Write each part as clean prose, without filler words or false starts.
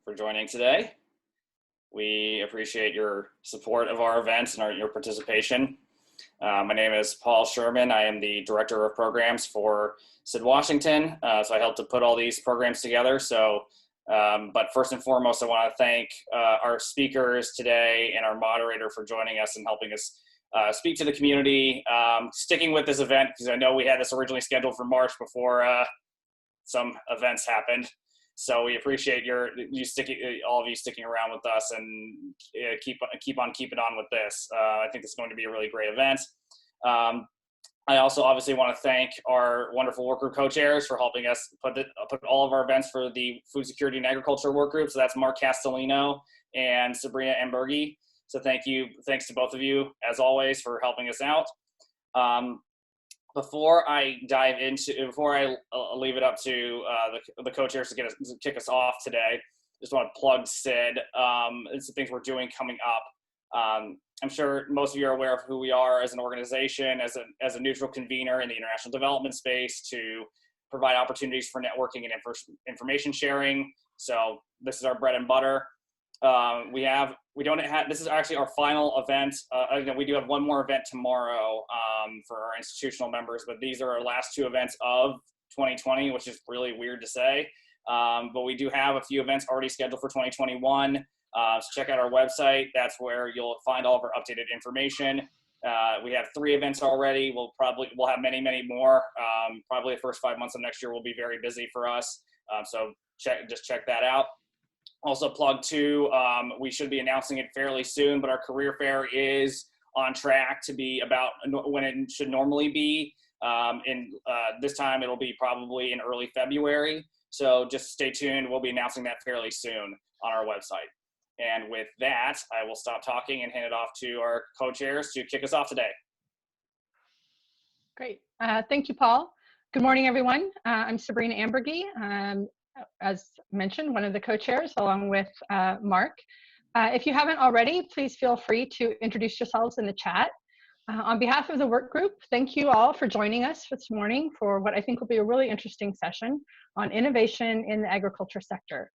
for joining today. We appreciate your support of our events and your participation. My name is Paul Sherman. I am the Director of Programs for SID Washington. So I helped to put all these programs together. But first and foremost, I want to thank our speakers today and our moderator for joining us and helping us speak to the community, sticking with this event, because I know we had this originally scheduled for March before some events happened. So we appreciate all of you sticking around with us and keep on keeping on with this. I think it's going to be a really great event. I also obviously want to thank our wonderful workgroup co-chairs for helping us put all of our events for the Food Security and Agriculture workgroup. So that's Mark Castellino and Sabrina Ambergi. So thanks to both of you, as always, for helping us out. Before I leave it up to the co-chairs to kick us off today, just want to plug SID. It's the things we're doing coming up. I'm sure most of you are aware of who we are as an organization, as a neutral convener in the international development space to provide opportunities for networking and information sharing. So this is our bread and butter. This is actually our final event. We do have one more event tomorrow for our institutional members, but these are our last two events of 2020, which is really weird to say. But we do have a few events already scheduled for 2021. So check out our website. That's where you'll find all of our updated information. We have 3 events already. We'll have many, many more. Probably the first 5 months of next year will be very busy for us. So just check that out. Also plug 2, we should be announcing it fairly soon, but our career fair is on track to be about when it should normally be. This time it'll be probably in early February. So just stay tuned. We'll be announcing that fairly soon on our website. And with that, I will stop talking and hand it off to our co-chairs to kick us off today. Great. Thank you, Paul. Good morning, everyone. I'm Sabrina Ambergi. As mentioned, one of the co-chairs along with Mark. If you haven't already, please feel free to introduce yourselves in the chat. On behalf of the work group, thank you all for joining us this morning for what I think will be a really interesting session on innovation in the agriculture sector.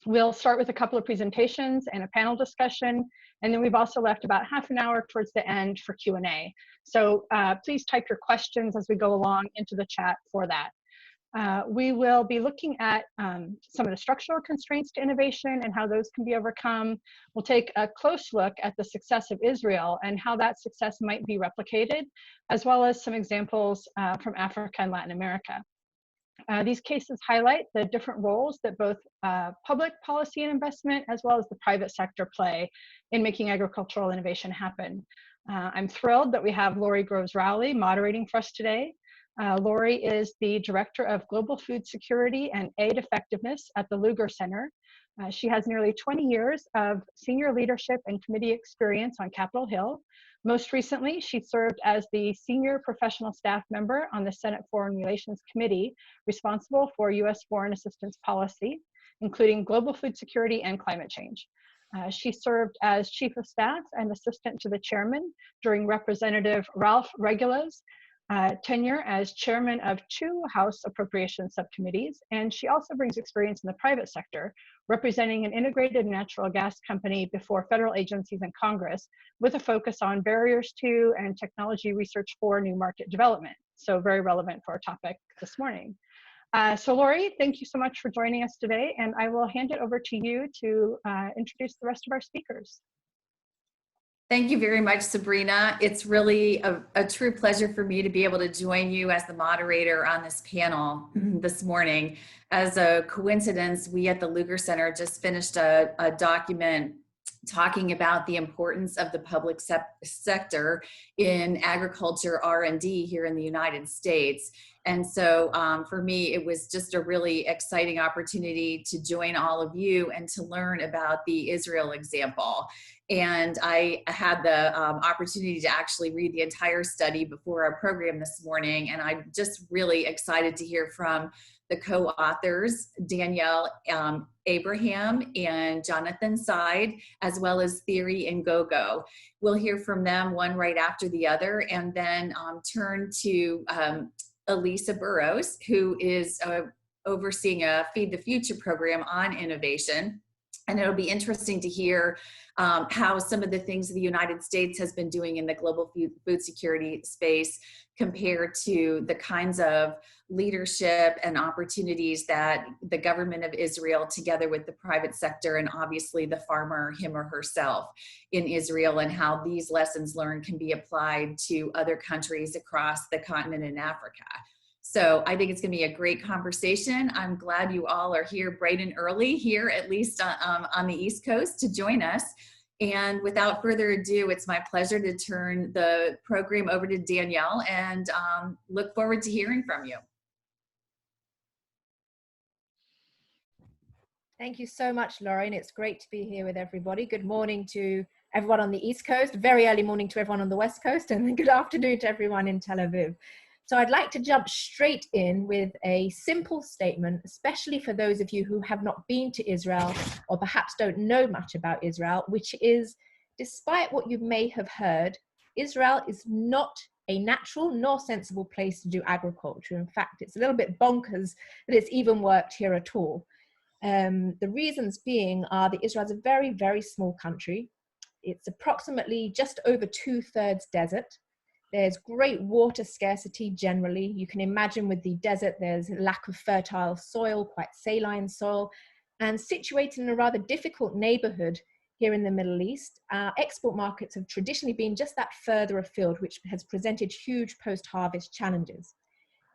We'll start with a couple of presentations and a panel discussion, and then we've also left about half an hour towards the end for Q&A. So please type your questions as we go along into the chat for that. We will be looking at some of the structural constraints to innovation and how those can be overcome. We'll take a close look at the success of Israel and how that success might be replicated, as well as some examples from Africa and Latin America. These cases highlight the different roles that both public policy and investment, as well as the private sector, play in making agricultural innovation happen. I'm thrilled that we have Lori Groves-Rowley moderating for us today. Lori is the Director of Global Food Security and Aid Effectiveness at the Lugar Center. She has nearly 20 years of senior leadership and committee experience on Capitol Hill. Most recently, she served as the Senior Professional Staff Member on the Senate Foreign Relations Committee, responsible for U.S. foreign assistance policy, including global food security and climate change. She served as Chief of Staff and Assistant to the Chairman during Representative Ralph Regula's tenure as chairman of 2 House Appropriations subcommittees, and she also brings experience in the private sector, representing an integrated natural gas company before federal agencies and Congress, with a focus on barriers to and technology research for new market development. So very relevant for our topic this morning. So Lori, thank you so much for joining us today, and I will hand it over to you to introduce the rest of our speakers. Thank you very much, Sabrina. It's really a true pleasure for me to be able to join you as the moderator on this panel this morning. As a coincidence, we at the Lugar Center just finished a document talking about the importance of the public sector in agriculture R&D here in the United States. And so for me, it was just a really exciting opportunity to join all of you and to learn about the Israel example. And I had the opportunity to actually read the entire study before our program this morning. And I'm just really excited to hear from the co-authors, Danielle Abraham and Jonathan Seid, as well as Thierry and Gogo. We'll hear from them one right after the other, and then turn to Elisa Burrows, who is overseeing a Feed the Future program on innovation. And it'll be interesting to hear how some of the things the United States has been doing in the global food security space compared to the kinds of leadership and opportunities that the government of Israel, together with the private sector and obviously the farmer, him or herself in Israel, and how these lessons learned can be applied to other countries across the continent in Africa. So I think it's going to be a great conversation. I'm glad you all are here bright and early here, at least on the East Coast, to join us. And without further ado, it's my pleasure to turn the program over to Danielle, and look forward to hearing from you. Thank you so much, Lauren. It's great to be here with everybody. Good morning to everyone on the East Coast, very early morning to everyone on the West Coast, and good afternoon to everyone in Tel Aviv. So I'd like to jump straight in with a simple statement, especially for those of you who have not been to Israel or perhaps don't know much about Israel, which is, despite what you may have heard, Israel is not a natural nor sensible place to do agriculture. In fact, it's a little bit bonkers that it's even worked here at all. The reasons being are that Israel is a very, very small country. It's approximately just over 2/3 desert. There's great water scarcity generally. You can imagine with the desert, there's a lack of fertile soil, quite saline soil, and situated in a rather difficult neighborhood here in the Middle East. Our export markets have traditionally been just that further afield, which has presented huge post-harvest challenges.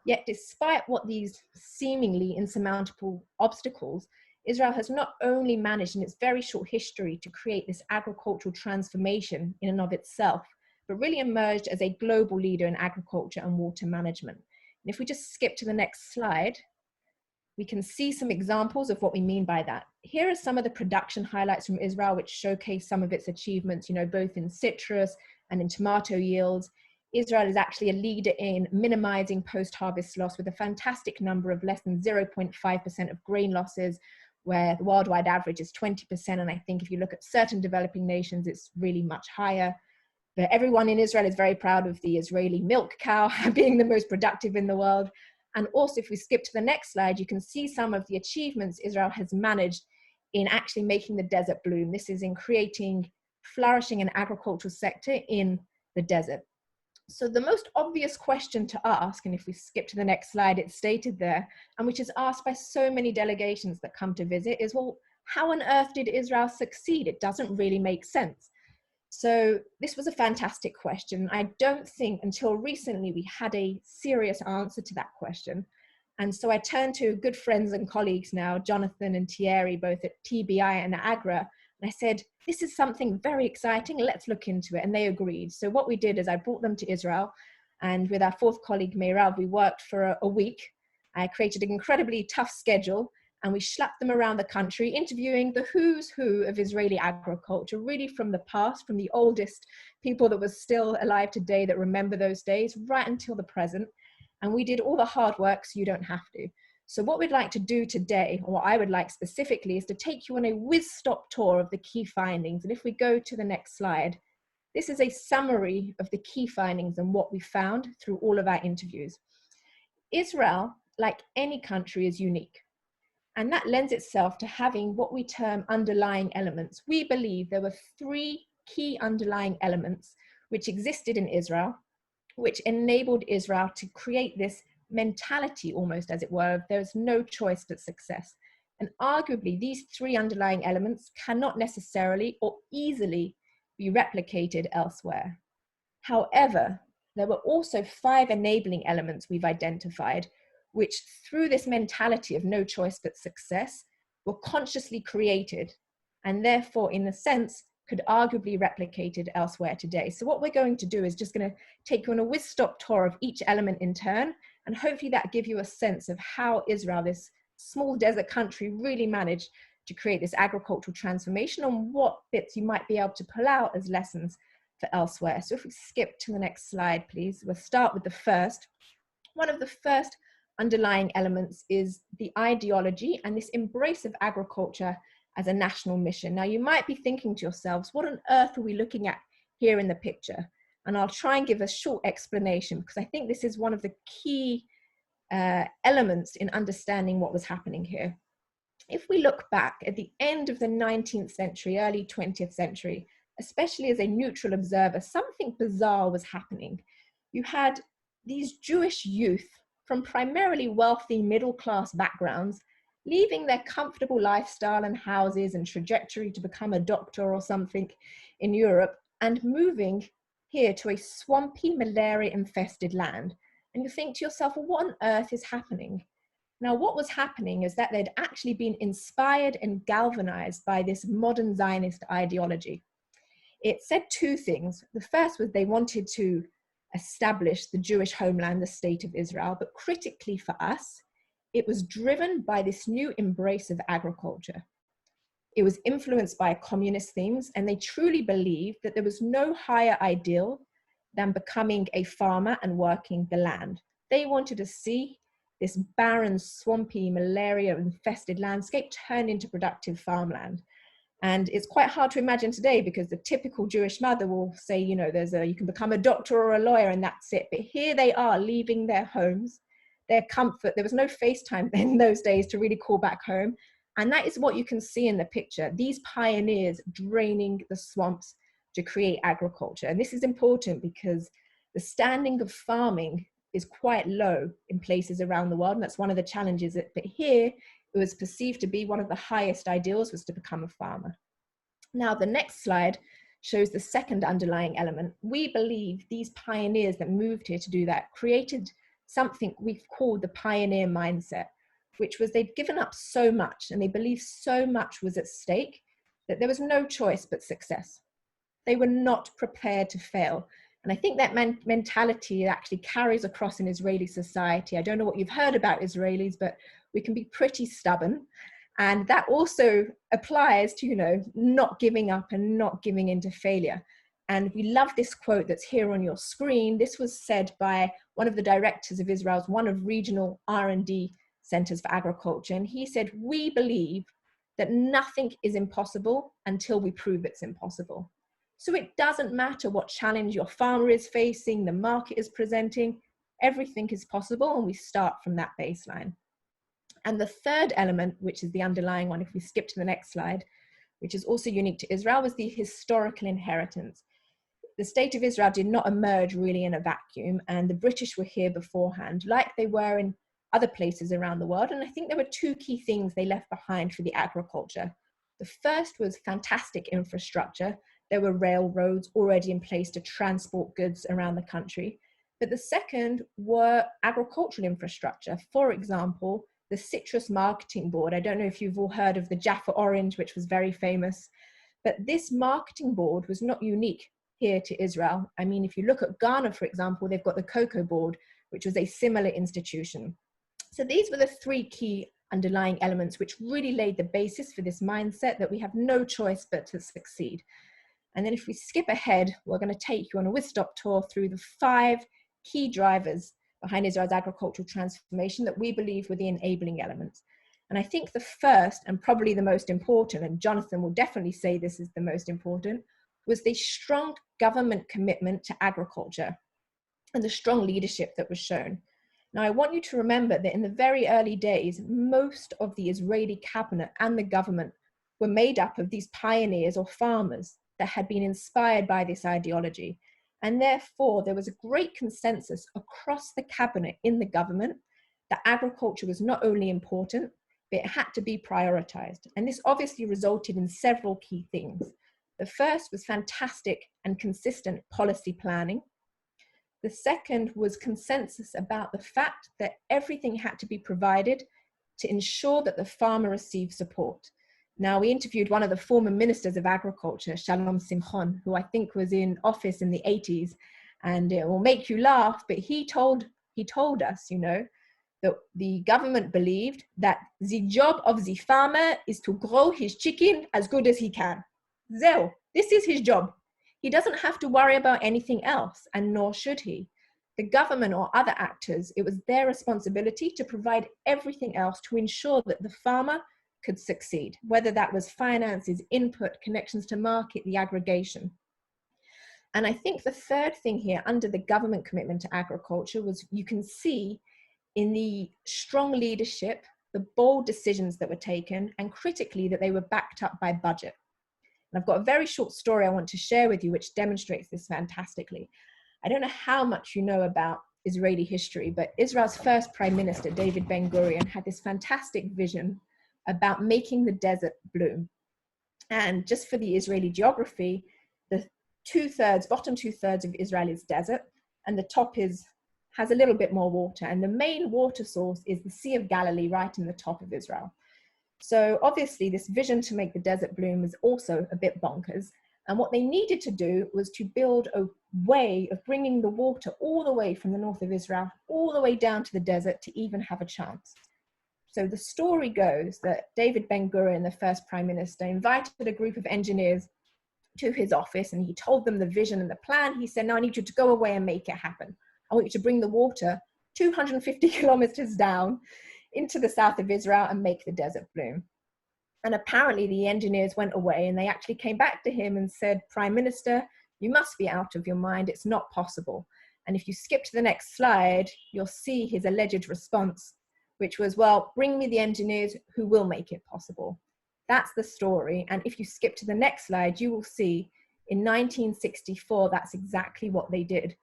Yet despite what these seemingly insurmountable obstacles, Israel has not only managed in its very short history to create this agricultural transformation in and of itself, but really emerged as a global leader in agriculture and water management. And if we just skip to the next slide, we can see some examples of what we mean by that. Here are some of the production highlights from Israel, which showcase some of its achievements, both in citrus and in tomato yields. Israel is actually a leader in minimizing post-harvest loss with a fantastic number of less than 0.5% of grain losses, where the worldwide average is 20%. And I think if you look at certain developing nations, it's really much higher. But everyone in Israel is very proud of the Israeli milk cow being the most productive in the world. And also, if we skip to the next slide, you can see some of the achievements Israel has managed in actually making the desert bloom. This is in creating flourishing an agricultural sector in the desert. So the most obvious question to ask, and if we skip to the next slide, it's stated there, and which is asked by so many delegations that come to visit, is, well, how on earth did Israel succeed? It doesn't really make sense. So this was a fantastic question. I don't think until recently we had a serious answer to that question. And so I turned to good friends and colleagues now, Jonathan and Thierry, both at TBI and AGRA, and I said, this is something very exciting, let's look into it. And they agreed. So what we did is I brought them to Israel, and with our fourth colleague, Meirav, we worked for a week. I created an incredibly tough schedule, and we schlepped them around the country, interviewing the who's who of Israeli agriculture, really from the past, from the oldest people that were still alive today that remember those days, right until the present. And we did all the hard work so you don't have to. So what we'd like to do today, or what I would like specifically, is to take you on a whiz-stop tour of the key findings. And if we go to the next slide, this is a summary of the key findings and what we found through all of our interviews. Israel, like any country, is unique. And that lends itself to having what we term underlying elements. We believe there were 3 key underlying elements which existed in Israel, which enabled Israel to create this mentality, almost as it were, there's no choice but success. And arguably, these 3 underlying elements cannot necessarily or easily be replicated elsewhere. However, there were also 5 enabling elements we've identified, which through this mentality of no choice but success were consciously created and therefore in a sense could arguably replicated elsewhere today. So what we're going to do is just going to take you on a whiz-stop tour of each element in turn, and hopefully that give you a sense of how Israel, this small desert country, really managed to create this agricultural transformation and what bits you might be able to pull out as lessons for elsewhere. So if we skip to the next slide, please, we'll start with the first. One of the first underlying elements is the ideology and this embrace of agriculture as a national mission. Now you might be thinking to yourselves, what on earth are we looking at here in the picture? And I'll try and give a short explanation because I think this is one of the key elements in understanding what was happening here. if we look back at the end of the 19th century, early 20th century, especially as a neutral observer, something bizarre was happening. You had these Jewish youth from primarily wealthy middle-class backgrounds leaving their comfortable lifestyle and houses and trajectory to become a doctor or something in Europe and moving here to a swampy, malaria-infested land. And you think to yourself, well, what on earth is happening? Now, what was happening is that they'd actually been inspired and galvanized by this modern Zionist ideology. It said two things. The first was they wanted to establish the Jewish homeland, the state of Israel, but critically for us, it was driven by this new embrace of agriculture. It was influenced by communist themes, and they truly believed that there was no higher ideal than becoming a farmer and working the land. They wanted to see this barren, swampy, malaria-infested landscape turned into productive farmland. And it's quite hard to imagine today because the typical Jewish mother will say, you know, you can become a doctor or a lawyer and that's it. But here they are leaving their homes, their comfort. There was no FaceTime in those days to really call back home. And that is what you can see in the picture. These pioneers draining the swamps to create agriculture. And this is important because the standing of farming is quite low in places around the world. And that's one of the challenges. But here, it was perceived to be one of the highest ideals was to become a farmer. Now, the next slide shows the second underlying element. We believe these pioneers that moved here to do that created something we've called the pioneer mindset, which was they'd given up so much and they believed so much was at stake that there was no choice but success. They were not prepared to fail. And I think that mentality actually carries across in Israeli society. I don't know what you've heard about Israelis, but we can be pretty stubborn. And that also applies to, you know, not giving up and not giving into failure. And we love this quote that's here on your screen. This was said by one of the directors of Israel's one of regional R&D centers for agriculture. And he said, we believe that nothing is impossible until we prove it's impossible. So it doesn't matter what challenge your farmer is facing, the market is presenting, everything is possible, and we start from that baseline. And the third element, which is the underlying one, if we skip to the next slide, which is also unique to Israel, was the historical inheritance. The state of Israel did not emerge really in a vacuum, and the British were here beforehand, like they were in other places around the world. And I think there were two key things they left behind for the agriculture. The first was fantastic infrastructure. There were railroads already in place to transport goods around the country. But the second were agricultural infrastructure. For example, the Citrus Marketing Board. I don't know if you've all heard of the Jaffa Orange, which was very famous. But this marketing board was not unique here to Israel. I mean, if you look at Ghana, for example, they've got the Cocoa Board, which was a similar institution. So these were the three key underlying elements which really laid the basis for this mindset that we have no choice but to succeed. And then if we skip ahead, we're going to take you on a whistle-stop tour through the 5 key drivers behind Israel's agricultural transformation that we believe were the enabling elements. And I think the first and probably the most important, and Jonathan will definitely say this is the most important, was the strong government commitment to agriculture and the strong leadership that was shown. Now, I want you to remember that in the very early days, most of the Israeli cabinet and the government were made up of these pioneers or farmers that had been inspired by this ideology. And therefore, there was a great consensus across the cabinet in the government that agriculture was not only important, but it had to be prioritized. And this obviously resulted in several key things. The first was fantastic and consistent policy planning. The second was consensus about the fact that everything had to be provided to ensure that the farmer received support. Now, we interviewed one of the former ministers of agriculture, Shalom Simchon, who I think was in office in the 80s, and it will make you laugh, but he told us, you know, that the government believed that the job of the farmer is to grow his chicken as good as he can. Zeo, this is his job. He doesn't have to worry about anything else, and nor should he. The government or other actors, it was their responsibility to provide everything else to ensure that the farmer could succeed, whether that was finances, input, connections to market, the aggregation. And I think the third thing here under the government commitment to agriculture was you can see in the strong leadership the bold decisions that were taken, and critically, that they were backed up by budget. And I've got a very short story I want to share with you, which demonstrates this fantastically. I don't know how much you know about Israeli history, but Israel's first prime minister, David Ben-Gurion, had this fantastic vision about making the desert bloom. And just for the Israeli geography, the bottom two-thirds of Israel is desert, and the top has a little bit more water. And the main water source is the Sea of Galilee right in the top of Israel. So obviously this vision to make the desert bloom was also a bit bonkers. And what they needed to do was to build a way of bringing the water all the way from the north of Israel, all the way down to the desert to even have a chance. So the story goes that David Ben-Gurion, the first prime minister, invited a group of engineers to his office, and he told them the vision and the plan. He said, "No, I need you to go away and make it happen. I want you to bring the water 250 kilometers down into the south of Israel and make the desert bloom." And apparently the engineers went away, and they actually came back to him and said, "Prime Minister, you must be out of your mind. It's not possible." And if you skip to the next slide, you'll see his alleged response, which was, "Well, bring me the engineers who will make it possible." That's the story. And if you skip to the next slide, you will see in 1964, that's exactly what they did.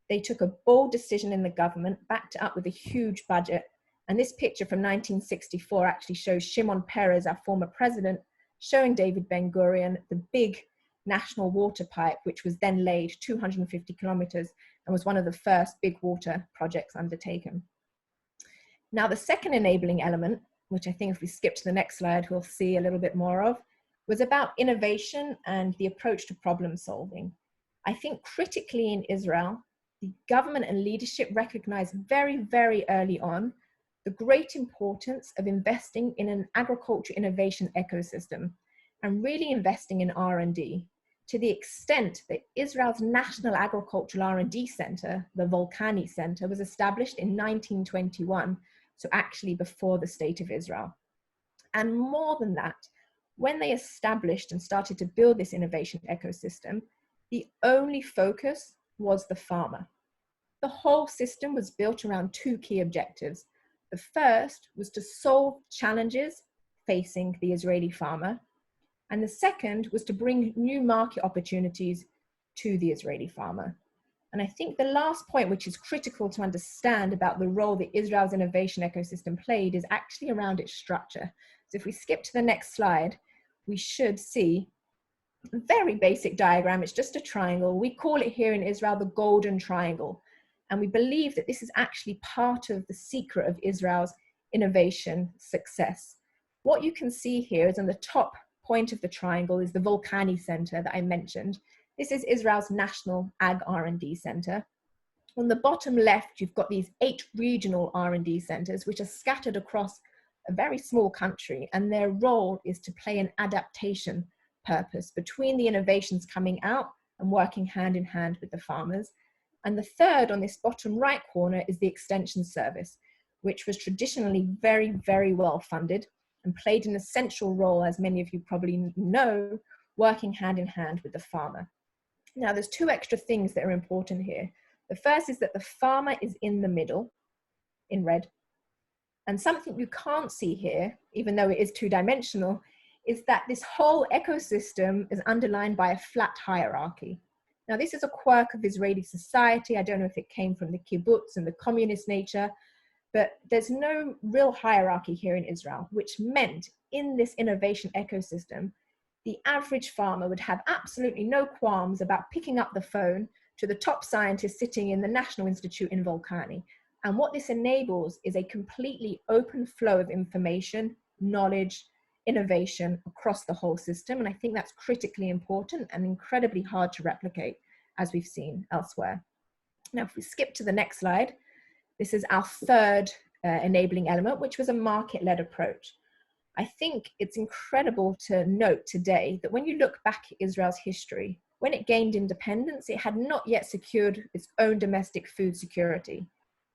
They took a bold decision in the government, backed it up with a huge budget. And this picture from 1964 actually shows Shimon Peres, our former president, showing David Ben-Gurion the big national water pipe, which was then laid 250 kilometers and was one of the first big water projects undertaken. Now, the second enabling element, which I think if we skip to the next slide, we'll see a little bit more of, was about innovation and the approach to problem solving. I think critically in Israel, the government and leadership recognized very, very early on the great importance of investing in an agriculture innovation ecosystem and really investing in R&D, to the extent that Israel's National Agricultural R&D Center, the Volcani Center, was established in 1921, so actually before the State of Israel. And more than that, when they established and started to build this innovation ecosystem, the only focus was the farmer. The whole system was built around two key objectives. The first was to solve challenges facing the Israeli farmer, and the second was to bring new market opportunities to the Israeli farmer. And I think the last point, which is critical to understand about the role that Israel's innovation ecosystem played, is actually around its structure. So if we skip to the next slide, we should see a very basic diagram. It's just a triangle. We call it here in Israel the golden triangle. And we believe that this is actually part of the secret of Israel's innovation success. What you can see here is on the top point of the triangle is the Volcani Center that I mentioned. This is Israel's National Ag R&D Center. On the bottom left, you've got these 8 regional R&D centers, which are scattered across a very small country, and their role is to play an adaptation purpose between the innovations coming out and working hand in hand with the farmers. And the third on this bottom right corner is the Extension Service, which was traditionally very, very well funded and played an essential role, as many of you probably know, working hand in hand with the farmer. Now, there's 2 extra things that are important here. The first is that the farmer is in the middle, in red. And something you can't see here, even though it is 2-dimensional, is that this whole ecosystem is underlined by a flat hierarchy. Now, this is a quirk of Israeli society. I don't know if it came from the kibbutz and the communist nature, but there's no real hierarchy here in Israel, which meant in this innovation ecosystem, the average farmer would have absolutely no qualms about picking up the phone to the top scientist sitting in the National Institute in Volcani. And what this enables is a completely open flow of information, knowledge, innovation across the whole system. And I think that's critically important and incredibly hard to replicate, as we've seen elsewhere. Now, if we skip to the next slide, this is our third enabling element, which was a market-led approach. I think it's incredible to note today that when you look back at Israel's history, when it gained independence, it had not yet secured its own domestic food security.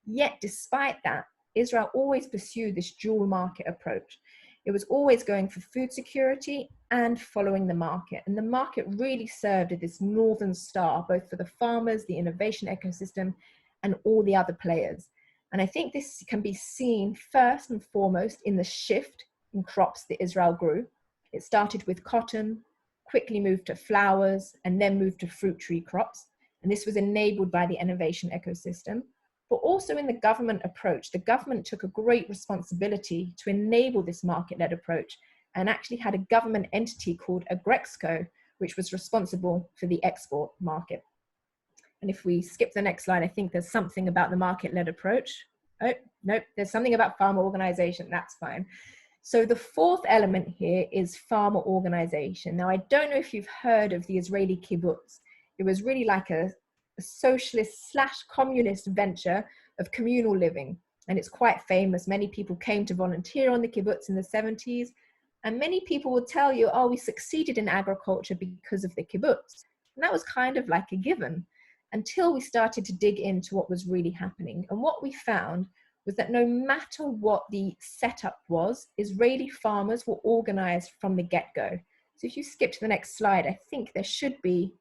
Yet, despite that, Israel always pursued this dual market approach. It was always going for food security and following the market. And the market really served as this northern star, both for the farmers, the innovation ecosystem, and all the other players. And I think this can be seen first and foremost in the shift in crops that Israel grew. It started with cotton, quickly moved to flowers, and then moved to fruit tree crops. And this was enabled by the innovation ecosystem. But also in the government approach, the government took a great responsibility to enable this market-led approach and actually had a government entity called AGRA, which was responsible for the export market. And if we skip the next slide, I think there's something about the market-led approach. Oh, nope, there's something about farmer organization, that's fine. So the fourth element here is farmer organization. Now, I don't know if you've heard of the Israeli kibbutz. It was really like a socialist / communist venture of communal living. And it's quite famous. Many people came to volunteer on the kibbutz in the 70s. And many people will tell you, oh, we succeeded in agriculture because of the kibbutz. And that was kind of like a given until we started to dig into what was really happening. And what we found was that no matter what the setup was, Israeli farmers were organized from the get-go. So if you skip to the next slide, I think there should be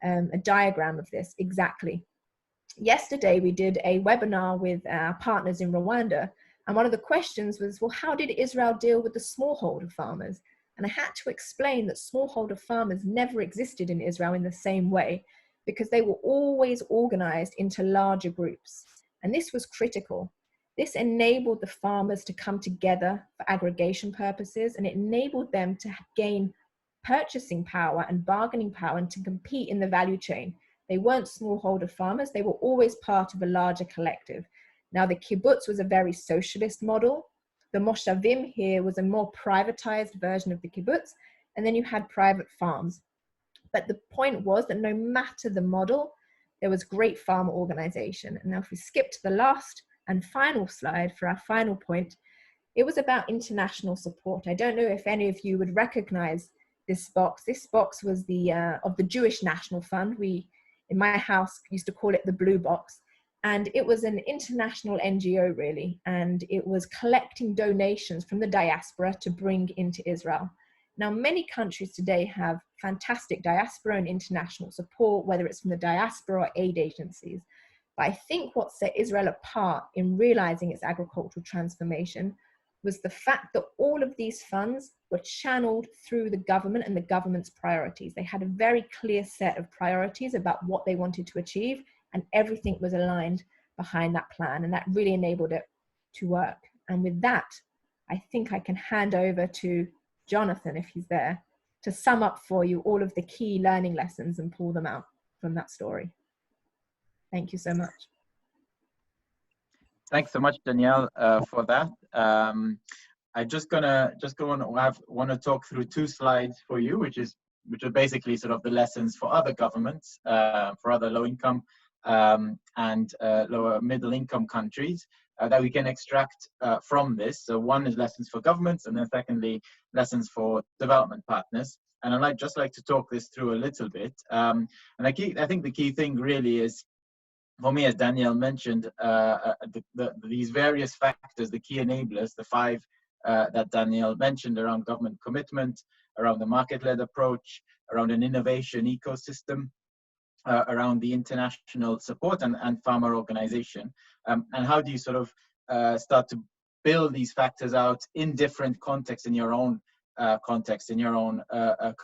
a diagram of this exactly. Yesterday, we did a webinar with our partners in Rwanda. And one of the questions was, well, how did Israel deal with the smallholder farmers? And I had to explain that smallholder farmers never existed in Israel in the same way because they were always organized into larger groups. And this was critical. This enabled the farmers to come together for aggregation purposes, and it enabled them to gain purchasing power and bargaining power and to compete in the value chain. They weren't smallholder farmers, they were always part of a larger collective. Now, the kibbutz was a very socialist model. The moshavim here was a more privatized version of the kibbutz, and then you had private farms. But the point was that no matter the model, there was great farmer organization. And now if we skip to the last and final slide for our final point, it was about international support. I don't know if any of you would recognize this box. This box was the of the Jewish National Fund. We, in my house, used to call it the blue box. And it was an international NGO really. And it was collecting donations from the diaspora to bring into Israel. Now, many countries today have fantastic diaspora and international support, whether it's from the diaspora or aid agencies. But I think what set Israel apart in realizing its agricultural transformation was the fact that all of these funds were channeled through the government and the government's priorities. They had a very clear set of priorities about what they wanted to achieve, and everything was aligned behind that plan, and that really enabled it to work. And with that, I think I can hand over to Jonathan, if he's there, to sum up for you all of the key learning lessons and pull them out from that story. Thank you so much. Thanks so much, Danielle, for that. I want to talk through 2 slides for you, which are basically sort of the lessons for other governments, for other low-income and lower middle-income countries that we can extract from this. So one is lessons for governments, and then secondly, lessons for development partners. And I'd just like to talk this through a little bit. And I think the key thing really is, for me, as Danielle mentioned, these various factors, the key enablers, the 5 that Danielle mentioned around government commitment, around the market-led approach, around an innovation ecosystem, around the international support and farmer organization. And how do you sort of start to build these factors out in different contexts, in your own context, in your own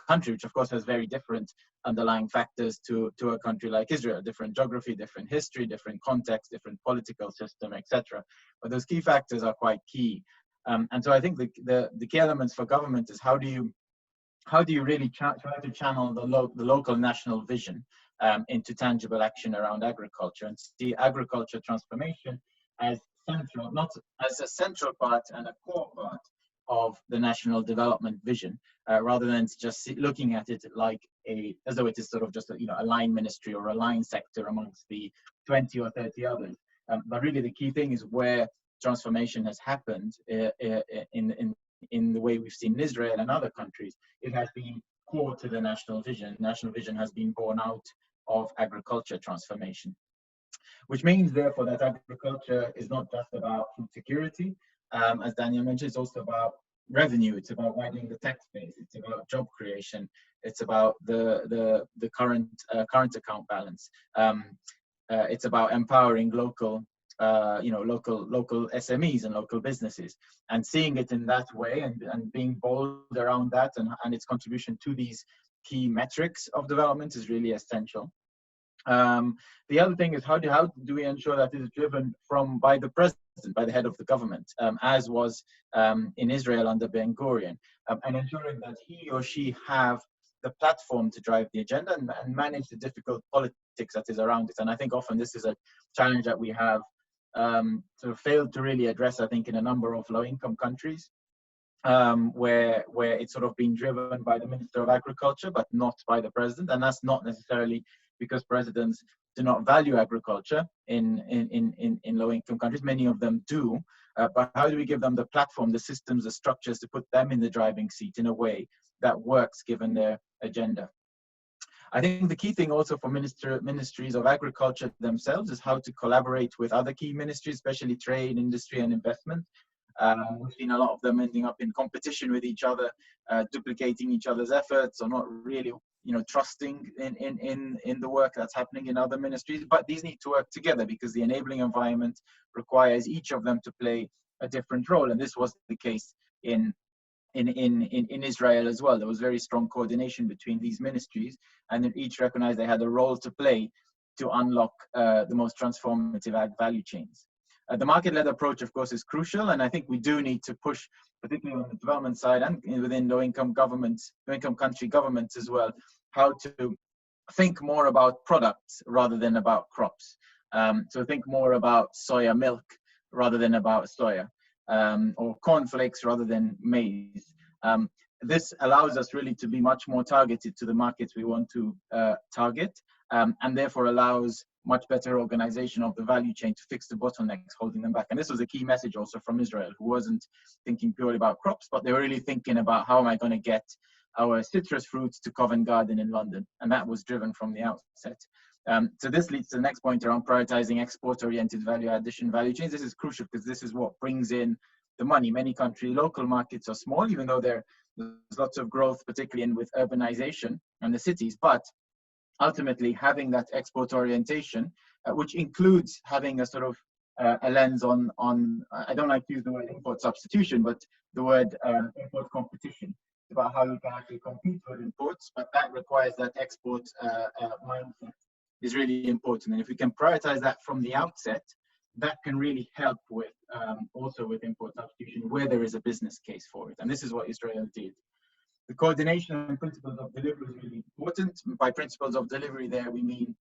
country, which of course has very different underlying factors to a country like Israel, different geography, different history, different context, different political system, etc. But those key factors are quite key. And so I think the key elements for government is how do you really try to channel the local national vision into tangible action around agriculture, and see agriculture transformation as central, not as a central part and a core part of the national development vision, rather than just looking at it like as though it is sort of just a line ministry or a line sector amongst the 20 or 30 others. But really the key thing is where transformation has happened in the way we've seen in Israel and other countries. It has been core to the national vision. National vision has been born out of agriculture transformation, which means therefore that agriculture is not just about food security. As Daniel mentioned, it's also about revenue. It's about widening the tax base. It's about job creation. It's about the current account balance. It's about empowering local local SMEs and local businesses, and seeing it in that way and being bold around that and its contribution to these key metrics of development is really essential. The other thing is how do we ensure that it is driven by the president, by the head of the government, as was in Israel under Ben Gurion, and ensuring that he or she have the platform to drive the agenda and manage the difficult politics that is around it. And I think often this is a challenge that we have sort of failed to really address, I think, in a number of low-income countries, where it's sort of been driven by the Minister of Agriculture, but not by the president. And that's not necessarily because presidents do not value agriculture in low-income countries. Many of them do. But how do we give them the platform, the systems, the structures to put them in the driving seat in a way that works given their agenda? I think the key thing also for ministries of agriculture themselves is how to collaborate with other key ministries, especially trade, industry, and investment. We've seen a lot of them ending up in competition with each other, duplicating each other's efforts, or not really, trusting in the work that's happening in other ministries. But these need to work together because the enabling environment requires each of them to play a different role, and this was the case in Israel as well. There was very strong coordination between these ministries, and each recognized they had a role to play to unlock the most transformative ag value chains. The market-led approach, of course, is crucial, and I think we do need to push, particularly on the development side and within low-income country governments as well, how to think more about products rather than about crops. So think more about soya milk rather than about soya, or cornflakes rather than maize. This allows us really to be much more targeted to the markets we want to target, and therefore allows much better organization of the value chain to fix the bottlenecks holding them back. And this was a key message also from Israel, who wasn't thinking purely about crops, but they were really thinking about how am I going to get our citrus fruits to Covent Garden in London. And that was driven from the outset. So this leads to the next point around prioritizing export-oriented value addition value chains. This is crucial because this is what brings in the money. Many country local markets are small, even though there's lots of growth, particularly with urbanization and the cities. But ultimately, having that export orientation, which includes having a sort of a lens on I don't like to use the word import substitution, but the word import competition. It's about how you can actually compete with imports, but that requires that export mindset is really important. And if we can prioritize that from the outset, that can really help with also with import substitution where there is a business case for it. And this is what Israel did. The coordination and principles of delivery is really important. By principles of delivery there, we mean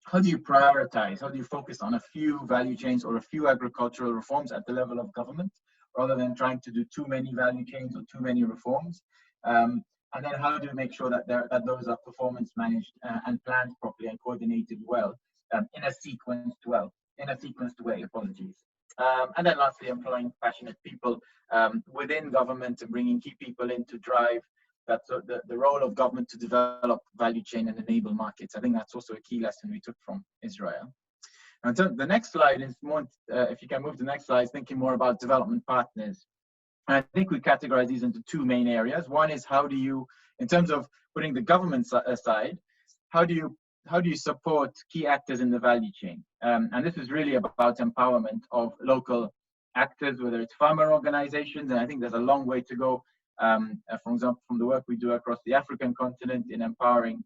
how do you prioritize, how do you focus on a few value chains or a few agricultural reforms at the level of government, rather than trying to do too many value chains or too many reforms. And then how do you make sure that those are performance managed and planned properly and coordinated well, in a sequenced way, apologies. And then lastly, employing passionate people within government and bringing key people in to drive the role of government to develop value chain and enable markets. I think that's also a key lesson we took from Israel. And so the next slide is more, if you can move to the next slide, thinking more about development partners. And I think we categorize these into two main areas. One is how do you, in terms of putting the government aside, how do you support key actors in the value chain? And this is really about empowerment of local actors, whether it's farmer organizations, and I think there's a long way to go, for example, from the work we do across the African continent in empowering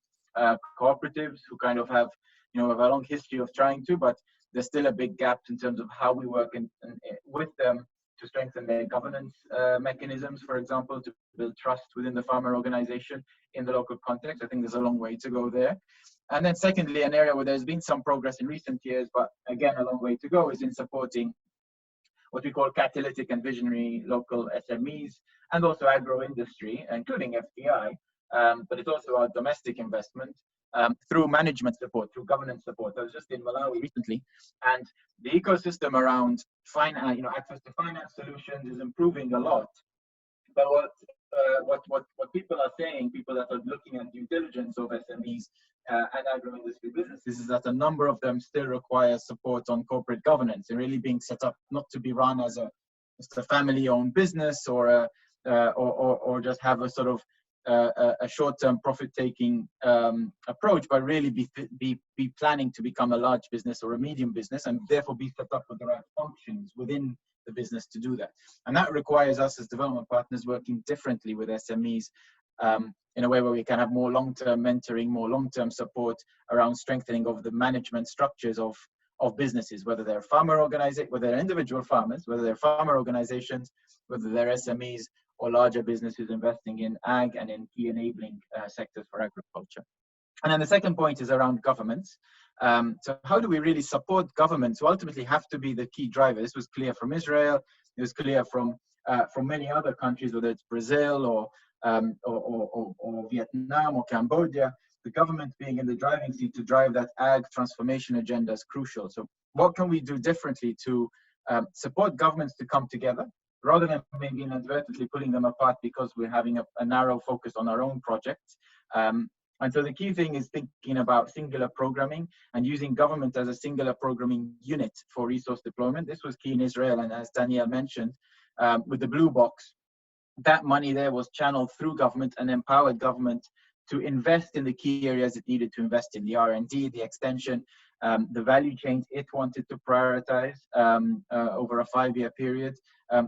cooperatives who kind of have a long history of trying to, but there's still a big gap in terms of how we work with them to strengthen their governance mechanisms, for example, to build trust within the farmer organization in the local context. I think there's a long way to go there. And then secondly, an area where there's been some progress in recent years, but again, a long way to go, is in supporting what we call catalytic and visionary local SMEs, and also agro-industry, including FDI, but it's also our domestic investment through management support, through governance support. I was just in Malawi recently, and the ecosystem around access to finance solutions is improving a lot. But what people are saying, people that are looking at due diligence of SMEs and agro-industry businesses, is that a number of them still require support on corporate governance and really being set up not to be run as just a family-owned business or just have a sort of a short-term profit-taking approach, but really be planning to become a large business or a medium business, and therefore be set up with the right functions within the business to do that. And that requires us as development partners working differently with SMEs in a way where we can have more long-term mentoring, more long-term support around strengthening of the management structures of businesses, whether they're whether they're individual farmers, whether they're farmer organizations, whether they're SMEs or larger businesses investing in ag and in key enabling sectors for agriculture. And then the second point is around governments. So how do we really support governments who ultimately have to be the key driver? This was clear from Israel. It was clear from many other countries, whether it's Brazil or Vietnam or Cambodia. The government being in the driving seat to drive that ag transformation agenda is crucial. So what can we do differently to support governments to come together, rather than maybe inadvertently pulling them apart because we're having a narrow focus on our own projects? And so the key thing is thinking about singular programming and using government as a singular programming unit for resource deployment. This was key in Israel, and as Danielle mentioned, with the blue box, that money there was channeled through government and empowered government to invest in the key areas it needed to invest in: the R&D, the extension, the value chains it wanted to prioritize over a 5-year period.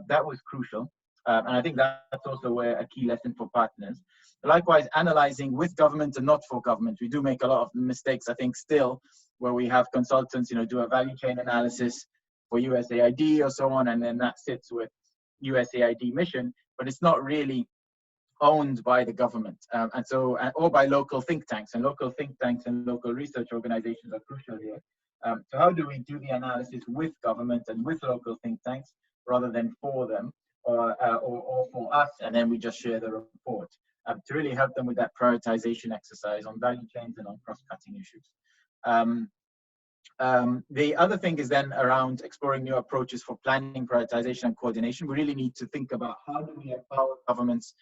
That was crucial. And I think that's also where a key lesson for partners. Likewise, analyzing with government and not for government. We do make a lot of mistakes, I think, still, where we have consultants, do a value chain analysis for USAID or so on, and then that sits with USAID mission, but it's not really owned by the government, or by local think tanks, and local think tanks and local research organizations are crucial here. So how do we do the analysis with government and with local think tanks rather than for them or for us, and then we just share the report to really help them with that prioritization exercise on value chains and on cross-cutting issues. The other thing is then around exploring new approaches for planning, prioritization, and coordination. We really need to think about how do we empower governments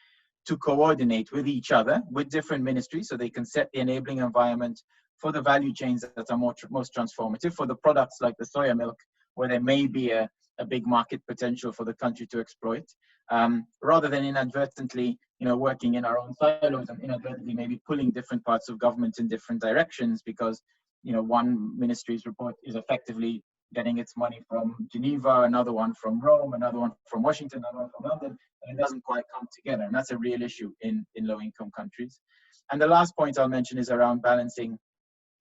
to coordinate with each other, with different ministries, so they can set the enabling environment for the value chains that are most transformative, for the products like the soya milk, where there may be a big market potential for the country to exploit, rather than inadvertently, working in our own silos and inadvertently maybe pulling different parts of government in different directions because, one ministry's report is effectively getting its money from Geneva, another one from Rome, another one from Washington, another one from London, and it doesn't quite come together. And that's a real issue in low-income countries. And the last point I'll mention is around balancing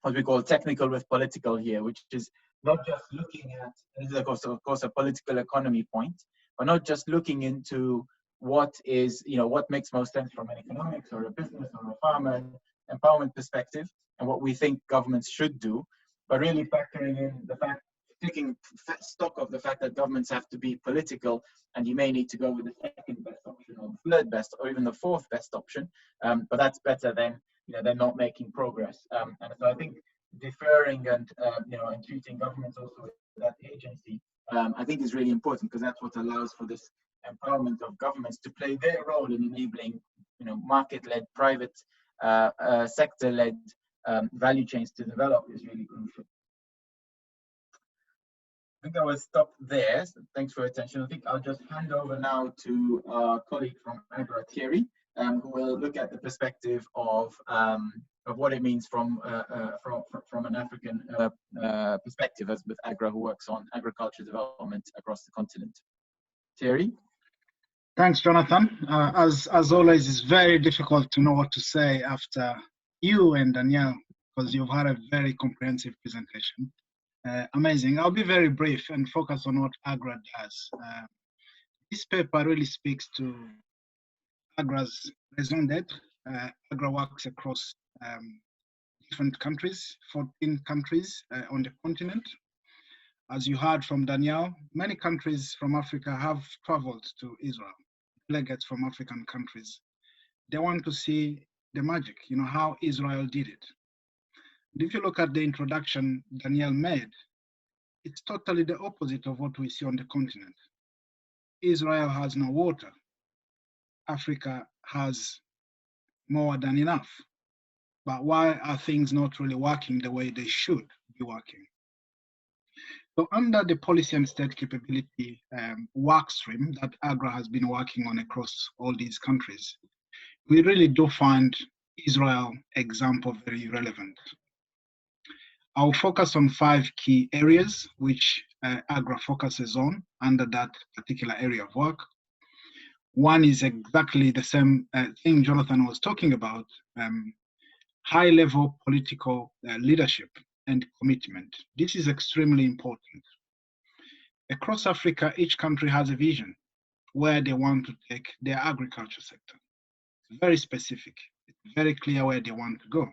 what we call technical with political here, which is not just looking at, this is of course a political economy point, but not just looking into what is, what makes most sense from an economics or a business or a farmer empowerment perspective and what we think governments should do, but really factoring in the fact, taking stock of the fact that governments have to be political, and you may need to go with the second best option or the third best or even the fourth best option, but that's better than they're not making progress. And so I think deferring and and treating governments also with that agency, I think is really important, because that's what allows for this empowerment of governments to play their role in enabling market-led, private sector-led value chains to develop is really crucial. I think I will stop there. So thanks for your attention. I think I'll just hand over now to our colleague from AGRA, Thierry, who will look at the perspective of what it means from an African perspective, as with AGRA, who works on agriculture development across the continent. Thierry? Thanks, Jonathan. As always, it's very difficult to know what to say after you and Danielle, because you've had a very comprehensive presentation. Amazing. I'll be very brief and focus on what AGRA does. This paper really speaks to AGRA's raison d'etre. AGRA works across different countries, 14 countries on the continent. As you heard from Danielle, many countries from Africa have traveled to Israel, delegates from African countries. They want to see the magic, how Israel did it. And if you look at the introduction Danielle made, it's totally the opposite of what we see on the continent. Israel has no water. Africa has more than enough. But why are things not really working the way they should be working? So under the policy and state capability work stream that AGRA has been working on across all these countries, we really do find Israel example very relevant. I'll focus on 5 key areas which AGRA focuses on under that particular area of work. One is exactly the same thing Jonathan was talking about, high-level political leadership and commitment. This is extremely important. Across Africa, each country has a vision where they want to take their agriculture sector. It's very specific. It's very clear where they want to go.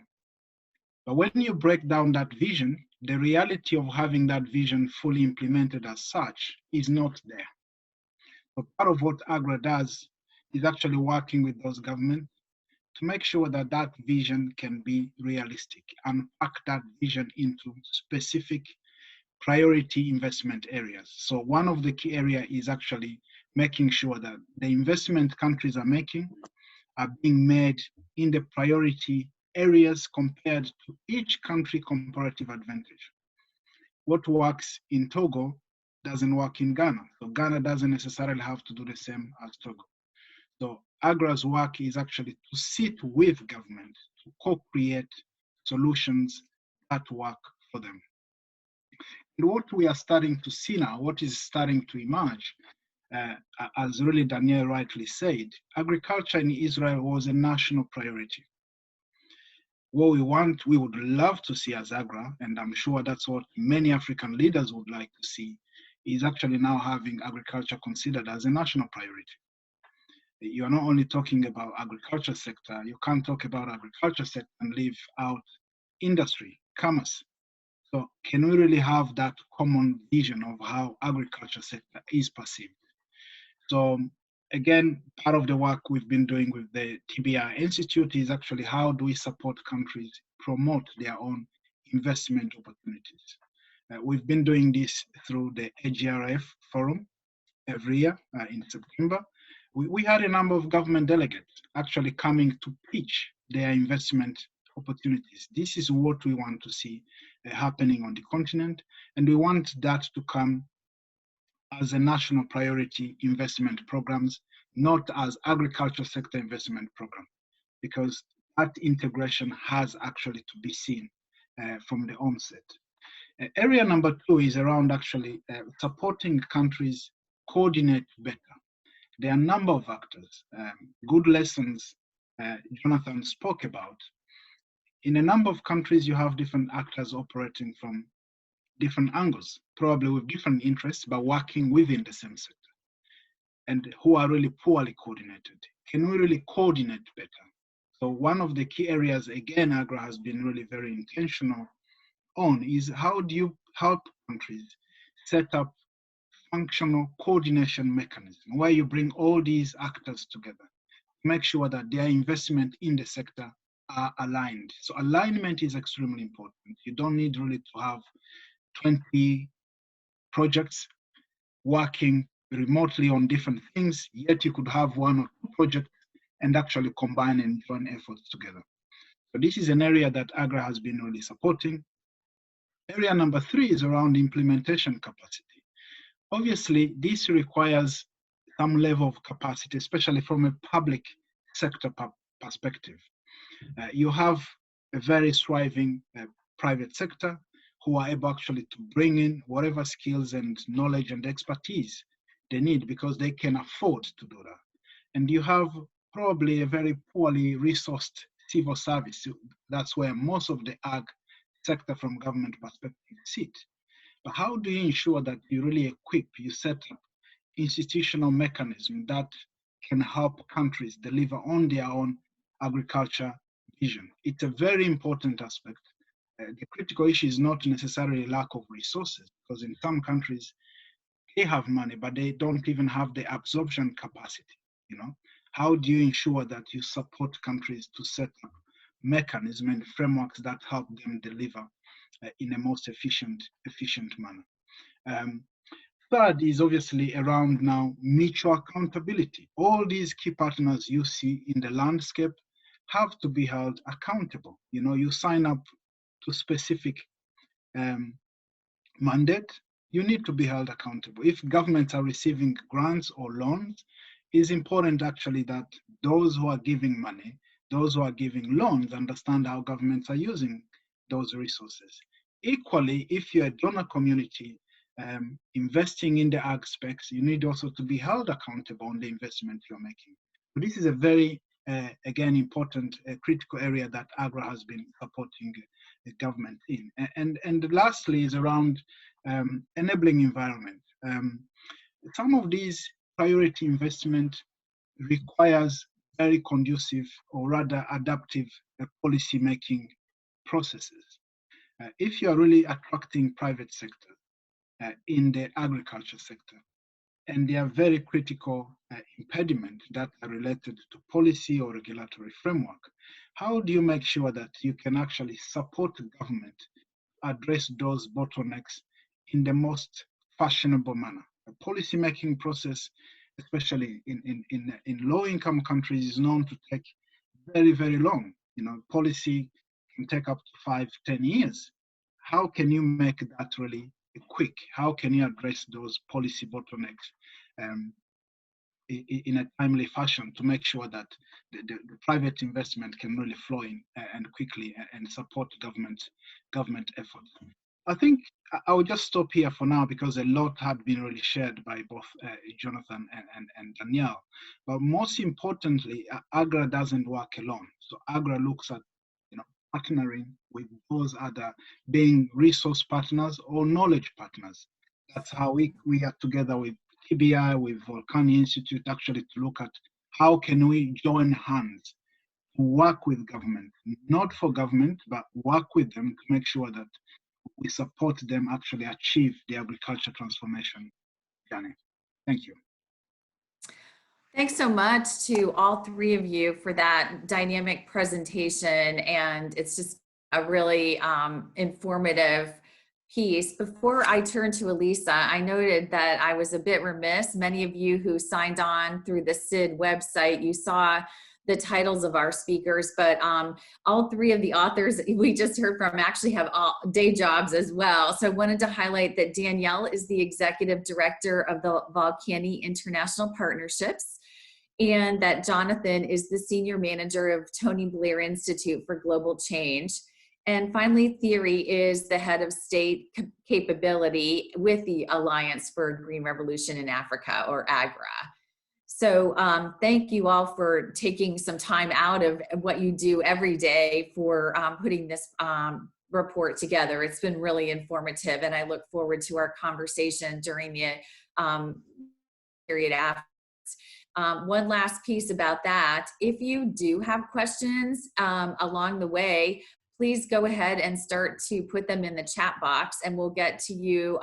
But when you break down that vision, the reality of having that vision fully implemented as such is not there. But part of what AGRA does is actually working with those governments to make sure that that vision can be realistic and pack that vision into specific priority investment areas. So one of the key areas is actually making sure that the investment countries are making are being made in the priority areas compared to each country comparative advantage. What works in Togo doesn't work in Ghana. So Ghana doesn't necessarily have to do the same as Togo. So AGRA's work is actually to sit with government to co-create solutions that work for them. And what we are starting to see now, what is starting to emerge, as really Daniel rightly said, agriculture in Israel was a national priority. What we would love to see as AGRA, and I'm sure that's what many African leaders would like to see, is actually now having agriculture considered as a national priority. You are not only talking about agriculture sector, you can't talk about agriculture sector and leave out industry, commerce. So can we really have that common vision of how agriculture sector is perceived? So again, part of the work we've been doing with the TBI Institute is actually how do we support countries promote their own investment opportunities. We've been doing this through the AGRA forum every year in September. We had a number of government delegates actually coming to pitch their investment opportunities. This is what we want to see happening on the continent, and we want that to come as a national priority investment programs, not as agriculture sector investment program, because that integration has actually to be seen from the onset. Area number 2 is around actually supporting countries coordinate better. There are a number of actors, good lessons Jonathan spoke about. In a number of countries, you have different actors operating from different angles, probably with different interests, but working within the same sector, and who are really poorly coordinated. Can we really coordinate better? So one of the key areas, again, AGRA has been really very intentional on is how do you help countries set up functional coordination mechanism where you bring all these actors together to make sure that their investment in the sector are aligned. So alignment is extremely important. You don't need really to have 20 projects working remotely on different things, yet you could have 1 or 2 projects and actually combine and join efforts together. So this is an area that AGRA has been really supporting. Area number 3 is around implementation capacity. Obviously, this requires some level of capacity, especially from a public sector perspective. You have a very thriving private sector who are able actually to bring in whatever skills and knowledge and expertise they need because they can afford to do that. And you have probably a very poorly resourced civil service. That's where most of the ag sector from government perspective sit. But how do you ensure that you really equip, you set up institutional mechanism that can help countries deliver on their own agriculture vision? It's a very important aspect. The critical issue is not necessarily lack of resources, because in some countries they have money, but they don't even have the absorption capacity. How do you ensure that you support countries to set up mechanisms and frameworks that help them deliver in a most efficient manner? Third is obviously around now mutual accountability. All these key partners you see in the landscape have to be held accountable. You sign up to specific mandate, you need to be held accountable. If governments are receiving grants or loans, it's important actually that those who are giving money, those who are giving loans, understand how governments are using those resources. Equally, if you're a donor community investing in the ag specs, you need also to be held accountable on the investment you're making. So this is a very, again, important critical area that AGRA has been supporting the government in. And lastly is around enabling environment. Some of these priority investment requires very conducive or rather adaptive policy making processes. If you are really attracting private sector in the agriculture sector, and there are very critical impediments that are related to policy or regulatory framework, how do you make sure that you can actually support the government address those bottlenecks in the most fashionable manner? The policy making process, especially in low-income countries, is known to take very, very long. You know, policy can take up to 5-10 years. How can you make that really quick? How can you address those policy bottlenecks in a timely fashion to make sure that the private investment can really flow in and quickly and support government efforts? I think I will just stop here for now because a lot had been really shared by both Jonathan and Danielle. But most importantly, AGRA doesn't work alone. So AGRA looks at partnering with those other being resource partners or knowledge partners. That's how we are together with TBI, with Volcani Institute, actually to look at how can we join hands to work with government, not for government, but work with them to make sure that we support them actually achieve the agriculture transformation journey. Thank you. Thanks so much to all three of you for that dynamic presentation, and it's just a really informative piece. Before I turn to Elisa, I noted that I was a bit remiss. Many of you who signed on through the SID website, you saw the titles of our speakers, but all three of the authors we just heard from actually have all day jobs as well. So I wanted to highlight that Danielle is the Executive Director of the Volcani International Partnerships, and that Jonathan is the Senior Manager of Tony Blair Institute for Global Change. And finally, Thierry is the Head of State Capability with the Alliance for a Green Revolution in Africa, or AGRA. So thank you all for taking some time out of what you do every day for putting this report together. It's been really informative, and I look forward to our conversation during the period after. One last piece about that, if you do have questions along the way, please go ahead and start to put them in the chat box, and we'll get to you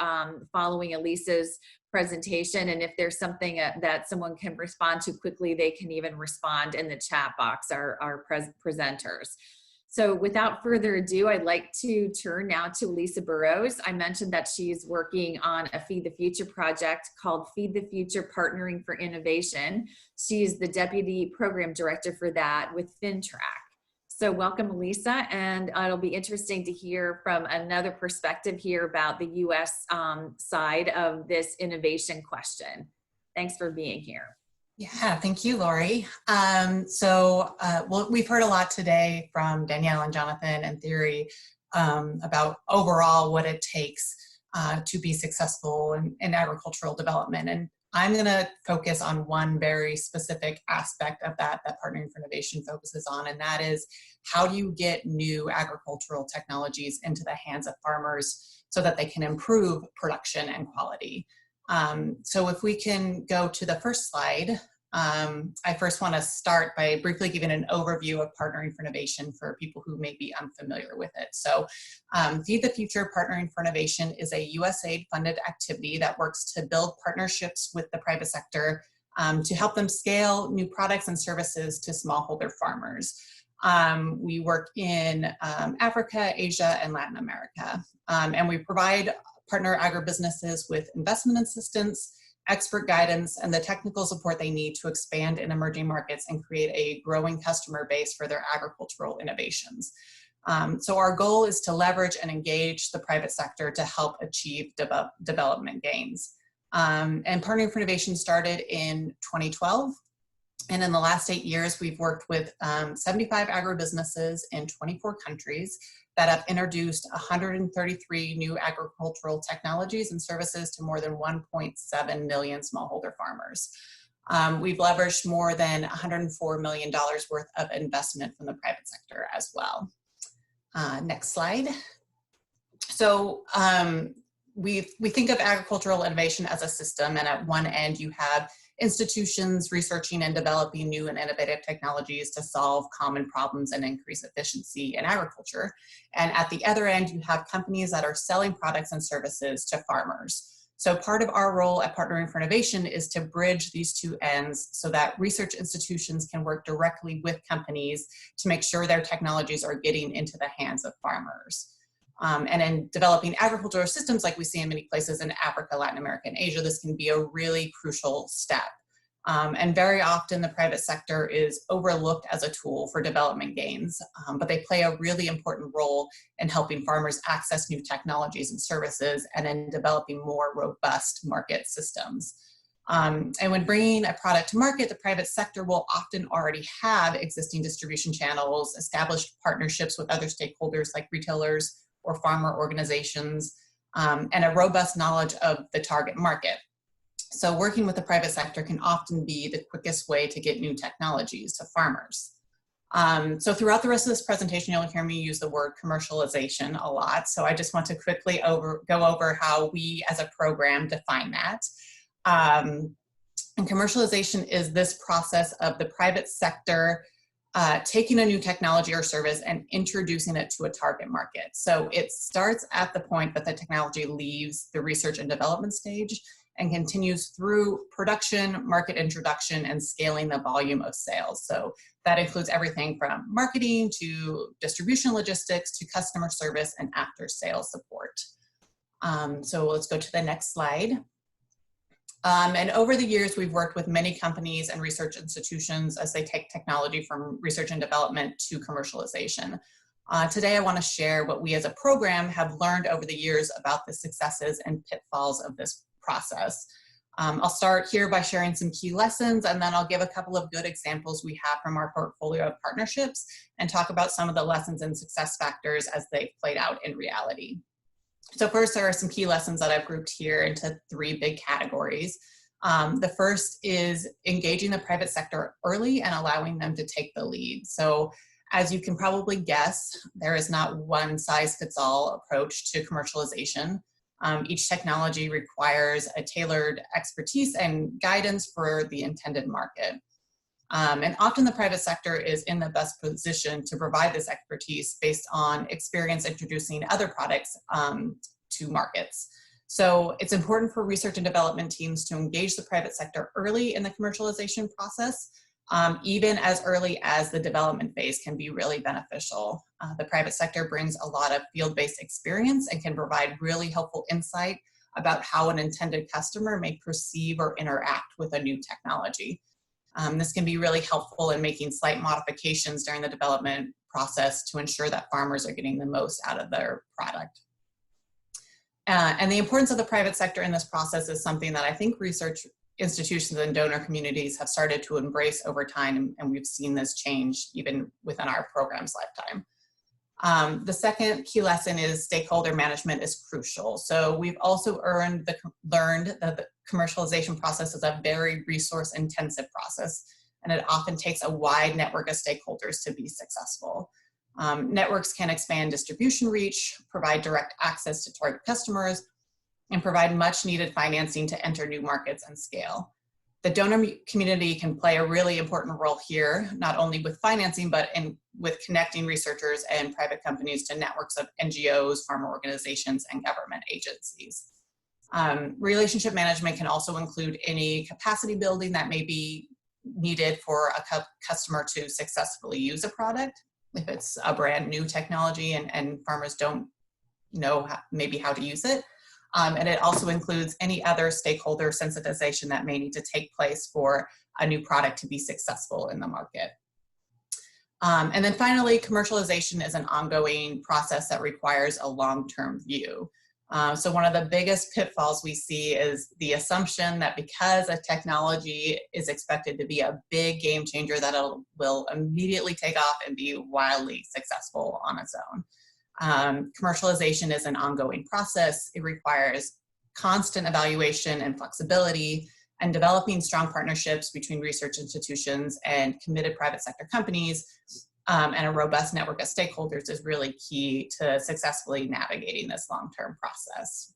following Elisa's presentation. And if there's something that someone can respond to quickly, they can even respond in the chat box, our presenters. So without further ado, I'd like to turn now to Elisa Burrows. I mentioned that she's working on a Feed the Future project called Feed the Future Partnering for Innovation. She's the Deputy Program Director for that with FinTrack. So welcome, Elisa, and it'll be interesting to hear from another perspective here about the U.S. Side of this innovation question. Thanks for being here. Yeah, thank you, Lori. Well, we've heard a lot today from Danielle and Jonathan and Thierry about overall what it takes to be successful in agricultural development. And I'm going to focus on one very specific aspect of that Partnering for Innovation focuses on, and that is how do you get new agricultural technologies into the hands of farmers so that they can improve production and quality. So if we can go to the first slide, I first want to start by briefly giving an overview of Partnering for Innovation for people who may be unfamiliar with it. So Feed the Future Partnering for Innovation is a USAID funded activity that works to build partnerships with the private sector to help them scale new products and services to smallholder farmers. We work in Africa, Asia, and Latin America, and we provide partner agribusinesses with investment assistance, expert guidance, and the technical support they need to expand in emerging markets and create a growing customer base for their agricultural innovations. So our goal is to leverage and engage the private sector to help achieve development gains. And Partnering for Innovation started in 2012. And in the last 8 years, we've worked with 75 agribusinesses in 24 countries that have introduced 133 new agricultural technologies and services to more than 1.7 million smallholder farmers. We've leveraged more than $104 million worth of investment from the private sector as well. Next slide. So we think of agricultural innovation as a system, and at one end you have institutions researching and developing new and innovative technologies to solve common problems and increase efficiency in agriculture. And at the other end, you have companies that are selling products and services to farmers. So part of our role at Partnering for Innovation is to bridge these two ends so that research institutions can work directly with companies to make sure their technologies are getting into the hands of farmers. And in developing agricultural systems like we see in many places in Africa, Latin America, and Asia, this can be a really crucial step. And very often the private sector is overlooked as a tool for development gains, but they play a really important role in helping farmers access new technologies and services and in developing more robust market systems. And when bringing a product to market, the private sector will often already have existing distribution channels, established partnerships with other stakeholders like retailers or farmer organizations, and a robust knowledge of the target market. So working with the private sector can often be the quickest way to get new technologies to farmers. So throughout the rest of this presentation, you'll hear me use the word commercialization a lot. So I just want to quickly go over how we as a program define that. And commercialization is this process of the private sector taking a new technology or service and introducing it to a target market. So it starts at the point that the technology leaves the research and development stage and continues through production, market introduction, and scaling the volume of sales. So that includes everything from marketing to distribution logistics to customer service and after sales support. So let's go to the next slide. And over the years, we've worked with many companies and research institutions as they take technology from research and development to commercialization. Today, I want to share what we as a program have learned over the years about the successes and pitfalls of this process. I'll start here by sharing some key lessons, and then I'll give a couple of good examples we have from our portfolio of partnerships and talk about some of the lessons and success factors as they played out in reality. So first, there are some key lessons that I've grouped here into 3 big categories. The first is engaging the private sector early and allowing them to take the lead. So as you can probably guess, there is not one size fits all approach to commercialization. Each technology requires a tailored expertise and guidance for the intended market. And often the private sector is in the best position to provide this expertise based on experience introducing other products to markets. So it's important for research and development teams to engage the private sector early in the commercialization process. Even as early as the development phase can be really beneficial. The private sector brings a lot of field-based experience and can provide really helpful insight about how an intended customer may perceive or interact with a new technology. This can be really helpful in making slight modifications during the development process to ensure that farmers are getting the most out of their product. And the importance of the private sector in this process is something that I think research institutions and donor communities have started to embrace over time, and we've seen this change even within our program's lifetime. The second key lesson is stakeholder management is crucial. So we've also learned that the commercialization process is a very resource-intensive process, and it often takes a wide network of stakeholders to be successful. Networks can expand distribution reach, provide direct access to target customers, and provide much needed financing to enter new markets and scale. The donor community can play a really important role here, not only with financing, but with connecting researchers and private companies to networks of NGOs, farmer organizations, and government agencies. Relationship management can also include any capacity building that may be needed for a customer to successfully use a product. If it's a brand new technology and farmers don't know maybe how to use it. And it also includes any other stakeholder sensitization that may need to take place for a new product to be successful in the market. And then finally, commercialization is an ongoing process that requires a long-term view. So one of the biggest pitfalls we see is the assumption that because a technology is expected to be a big game changer, that it will immediately take off and be wildly successful on its own. Commercialization is an ongoing process. It requires constant evaluation and flexibility, and developing strong partnerships between research institutions and committed private sector companies, and a robust network of stakeholders is really key to successfully navigating this long-term process.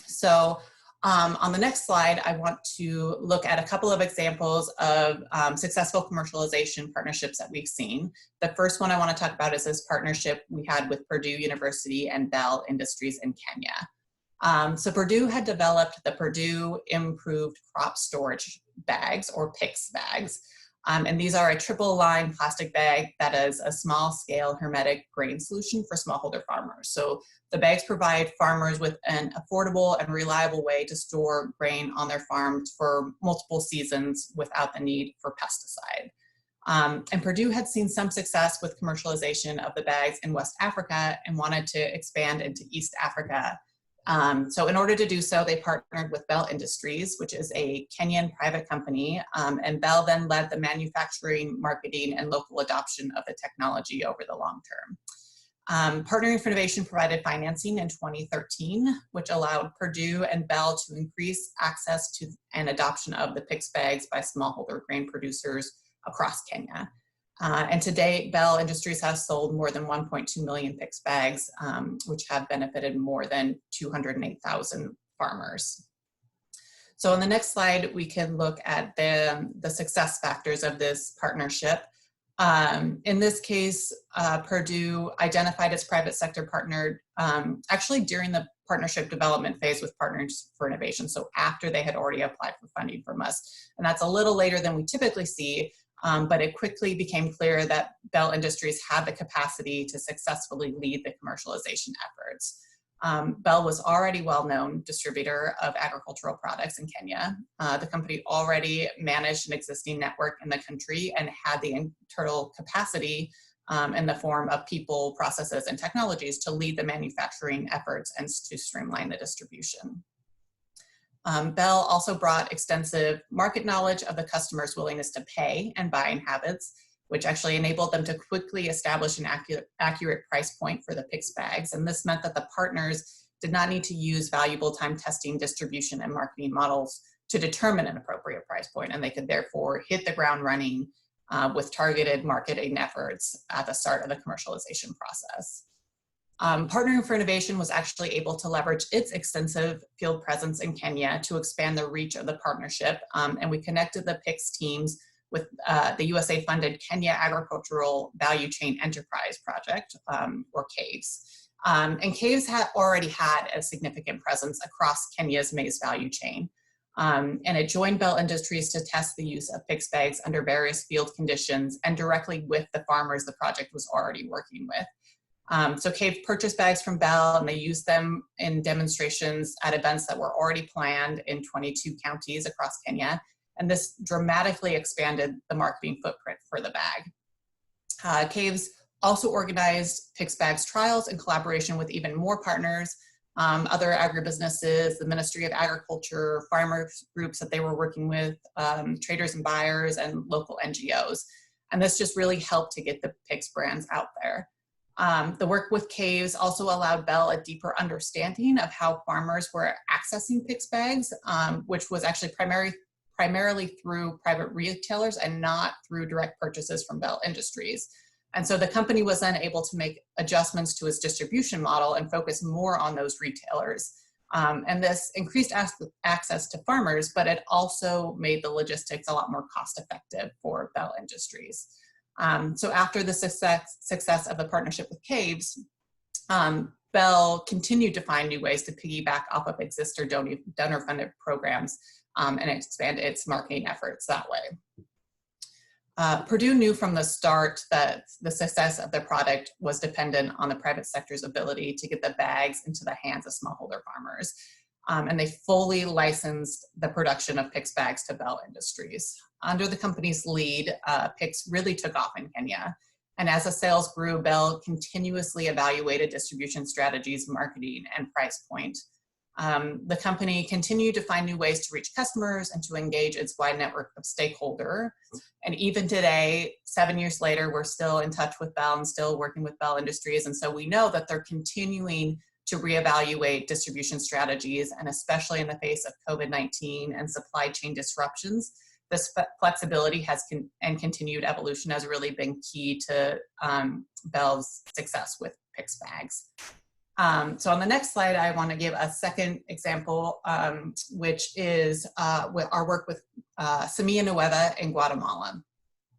So on the next slide, I want to look at a couple of examples of successful commercialization partnerships that we've seen. The first one I want to talk about is this partnership we had with Purdue University and Bell Industries in Kenya. So Purdue had developed the Purdue Improved Crop Storage Bags, or PICS bags. And these are a triple-line plastic bag that is a small-scale hermetic grain solution for smallholder farmers. So the bags provide farmers with an affordable and reliable way to store grain on their farms for multiple seasons without the need for pesticide. And Purdue had seen some success with commercialization of the bags in West Africa and wanted to expand into East Africa. So in order to do so, they partnered with Bell Industries, which is a Kenyan private company, and Bell then led the manufacturing, marketing, and local adoption of the technology over the long term. Partnering for Innovation provided financing in 2013, which allowed Purdue and Bell to increase access to and adoption of the PICS bags by smallholder grain producers across Kenya. And to date, Bell Industries has sold more than 1.2 million PICS bags, which have benefited more than 208,000 farmers. So on the next slide, we can look at the success factors of this partnership. In this case, Purdue identified its private sector partner actually during the partnership development phase with Partners for Innovation, so after they had already applied for funding from us. And that's a little later than we typically see, but it quickly became clear that Bell Industries had the capacity to successfully lead the commercialization efforts. Bell was already a well-known distributor of agricultural products in Kenya. The company already managed an existing network in the country and had the internal capacity in the form of people, processes, and technologies to lead the manufacturing efforts and to streamline the distribution. Bell also brought extensive market knowledge of the customer's willingness to pay and buying habits, which actually enabled them to quickly establish an accurate price point for the PICS bags. And this meant that the partners did not need to use valuable time testing, distribution, and marketing models to determine an appropriate price point, and they could therefore hit the ground running with targeted marketing efforts at the start of the commercialization process. Partnering for Innovation was actually able to leverage its extensive field presence in Kenya to expand the reach of the partnership, and we connected the PICS teams with the USA-funded Kenya Agricultural Value Chain Enterprise Project, or CAVES. And CAVES had already had a significant presence across Kenya's maize value chain. And it joined Bell Industries to test the use of PICS bags under various field conditions and directly with the farmers the project was already working with. So CAVE purchased bags from Bell, and they used them in demonstrations at events that were already planned in 22 counties across Kenya. And this dramatically expanded the marketing footprint for the bag. CAVES also organized PICS bags trials in collaboration with even more partners, other agribusinesses, the Ministry of Agriculture, farmers groups that they were working with, traders and buyers, and local NGOs. And this just really helped to get the PICS brands out there. The work with CAVES also allowed Bell a deeper understanding of how farmers were accessing PICS bags, which was actually primarily through private retailers and not through direct purchases from Bell Industries. And so the company was then able to make adjustments to its distribution model and focus more on those retailers. And this increased access to farmers, but it also made the logistics a lot more cost effective for Bell Industries. So after the success of the partnership with CAVES, Bell continued to find new ways to piggyback off of existing donor-funded programs and expand its marketing efforts that way. Purdue knew from the start that the success of their product was dependent on the private sector's ability to get the bags into the hands of smallholder farmers. And they fully licensed the production of PICS bags to Bell Industries. Under the company's lead, PICS really took off in Kenya. And as the sales grew, Bell continuously evaluated distribution strategies, marketing, and price point. The company continued to find new ways to reach customers and to engage its wide network of stakeholders. And even today, 7 years later, we're still in touch with Bell and still working with Bell Industries. And so we know that they're continuing to reevaluate distribution strategies, and especially in the face of COVID-19 and supply chain disruptions, this flexibility and continued evolution has really been key to Bell's success with PICS bags. So on the next slide, I want to give a second example, which is our work with Semilla Nueva in Guatemala.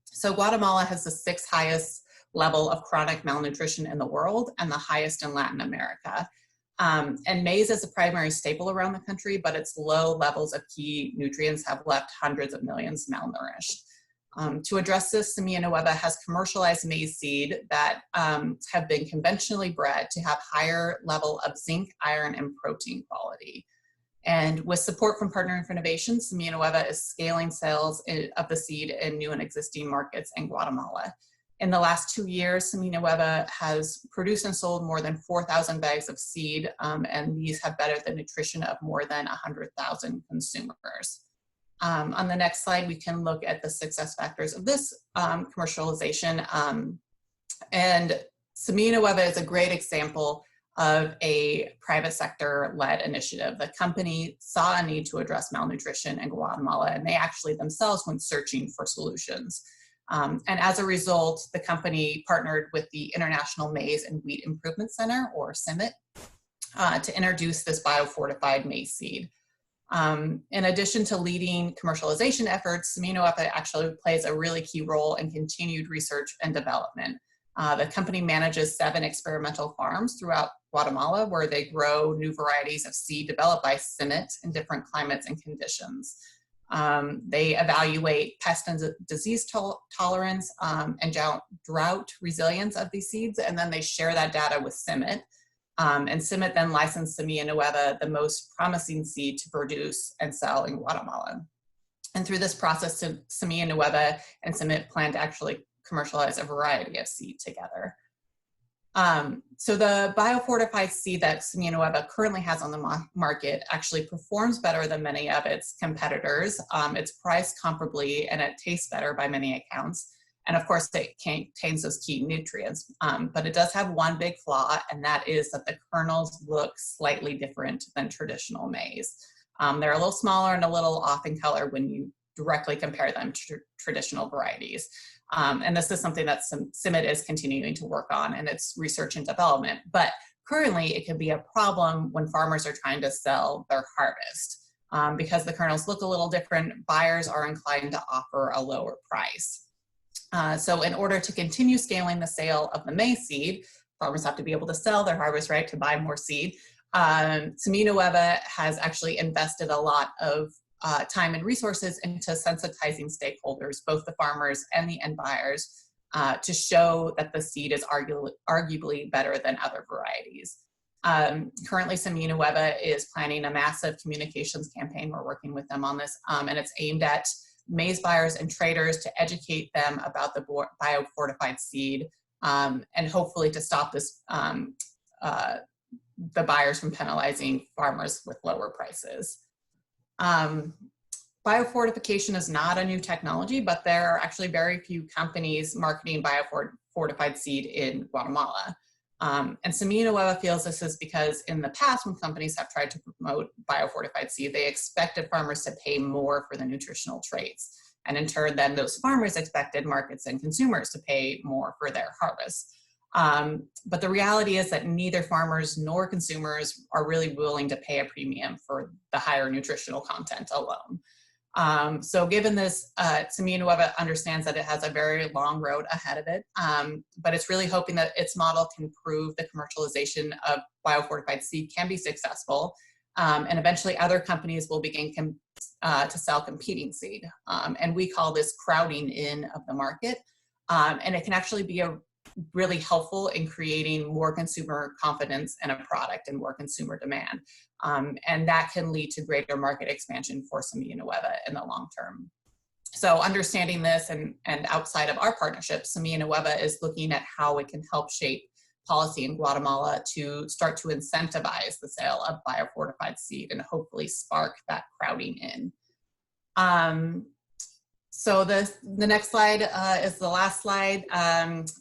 So Guatemala has the 6th highest level of chronic malnutrition in the world and the highest in Latin America. And maize is a primary staple around the country, but its low levels of key nutrients have left hundreds of millions malnourished. To address this, Semilla Nueva has commercialized maize seed that have been conventionally bred to have higher level of zinc, iron, and protein quality. And with support from Partnering for Innovation, Semilla Nueva is scaling sales of the seed in new and existing markets in Guatemala. In the last 2 years, Semilla Nueva has produced and sold more than 4,000 bags of seed, and these have bettered the nutrition of more than 100,000 consumers. On the next slide, we can look at the success factors of this commercialization. And Semilla Nueva is a great example of a private sector-led initiative. The company saw a need to address malnutrition in Guatemala, and they actually themselves went searching for solutions. And as a result, the company partnered with the International Maize and Wheat Improvement Center, or CIMMYT, to introduce this biofortified maize seed. In addition to leading commercialization efforts, Semilla Nueva actually plays a really key role in continued research and development. The company manages 7 experimental farms throughout Guatemala where they grow new varieties of seed developed by CIMMYT in different climates and conditions. They evaluate pest and disease tolerance and drought resilience of these seeds, and then they share that data with CIMMYT. And CIMMYT then licensed Semilla Nueva, the most promising seed to produce and sell in Guatemala. And through this process, Semilla Nueva and CIMMYT plan to actually commercialize a variety of seed together. So the biofortified seed that Semilla Nueva currently has on the market actually performs better than many of its competitors. It's priced comparably and it tastes better by many accounts. And of course, it contains those key nutrients, but it does have one big flaw, and that is that the kernels look slightly different than traditional maize. They're a little smaller and a little off in color when you directly compare them to traditional varieties. And this is something that CIMMYT is continuing to work on in its research and development. But currently, it can be a problem when farmers are trying to sell their harvest. Because the kernels look a little different, buyers are inclined to offer a lower price. So in order to continue scaling the sale of the maize seed, farmers have to be able to sell their harvest, right, to buy more seed. Semilla Nueva has actually invested a lot of time and resources into sensitizing stakeholders, both the farmers and the end buyers, to show that the seed is arguably better than other varieties. Currently, Semilla Nueva is planning a massive communications campaign. We're working with them on this, and it's aimed at maize buyers and traders to educate them about the biofortified seed, and hopefully to stop this, the buyers from penalizing farmers with lower prices. Biofortification is not a new technology, but there are actually very few companies marketing biofortified seed in Guatemala. And Semilla Nueva feels this is because in the past, when companies have tried to promote biofortified seed, they expected farmers to pay more for the nutritional traits. And in turn, then those farmers expected markets and consumers to pay more for their harvest. But the reality is that neither farmers nor consumers are really willing to pay a premium for the higher nutritional content alone. So given this, Semilla Nueva understands that it has a very long road ahead of it, but it's really hoping that its model can prove the commercialization of biofortified seed can be successful, and eventually other companies will begin to sell competing seed. And we call this crowding in of the market, and it can actually be really helpful in creating more consumer confidence in a product and more consumer demand. And that can lead to greater market expansion for Semilla Nueva in the long term. So understanding this and outside of our partnership, SAMI and AWEBA is looking at how it can help shape policy in Guatemala to start to incentivize the sale of biofortified seed and hopefully spark that crowding in. So the next slide is the last slide.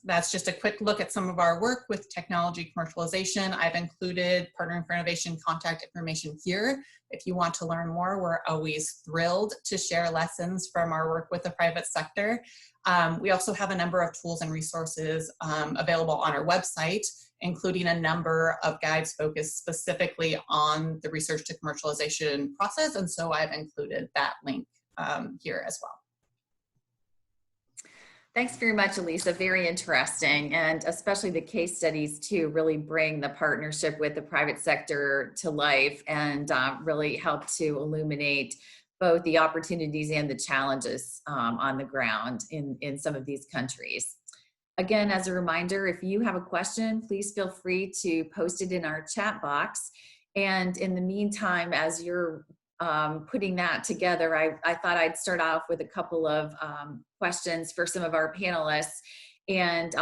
That's just a quick look at some of our work with technology commercialization. I've included Partnering for Innovation contact information here. If you want to learn more, we're always thrilled to share lessons from our work with the private sector. We also have a number of tools and resources available on our website, including a number of guides focused specifically on the research to commercialization process. And so I've included that link here as well. Thanks very much, Elisa. Very interesting. And especially the case studies too really bring the partnership with the private sector to life and really help to illuminate both the opportunities and the challenges on the ground in some of these countries. Again, as a reminder, if you have a question, please feel free to post it in our chat box. And in the meantime, as you're putting that together, I thought I'd start off with a couple of questions for some of our panelists. And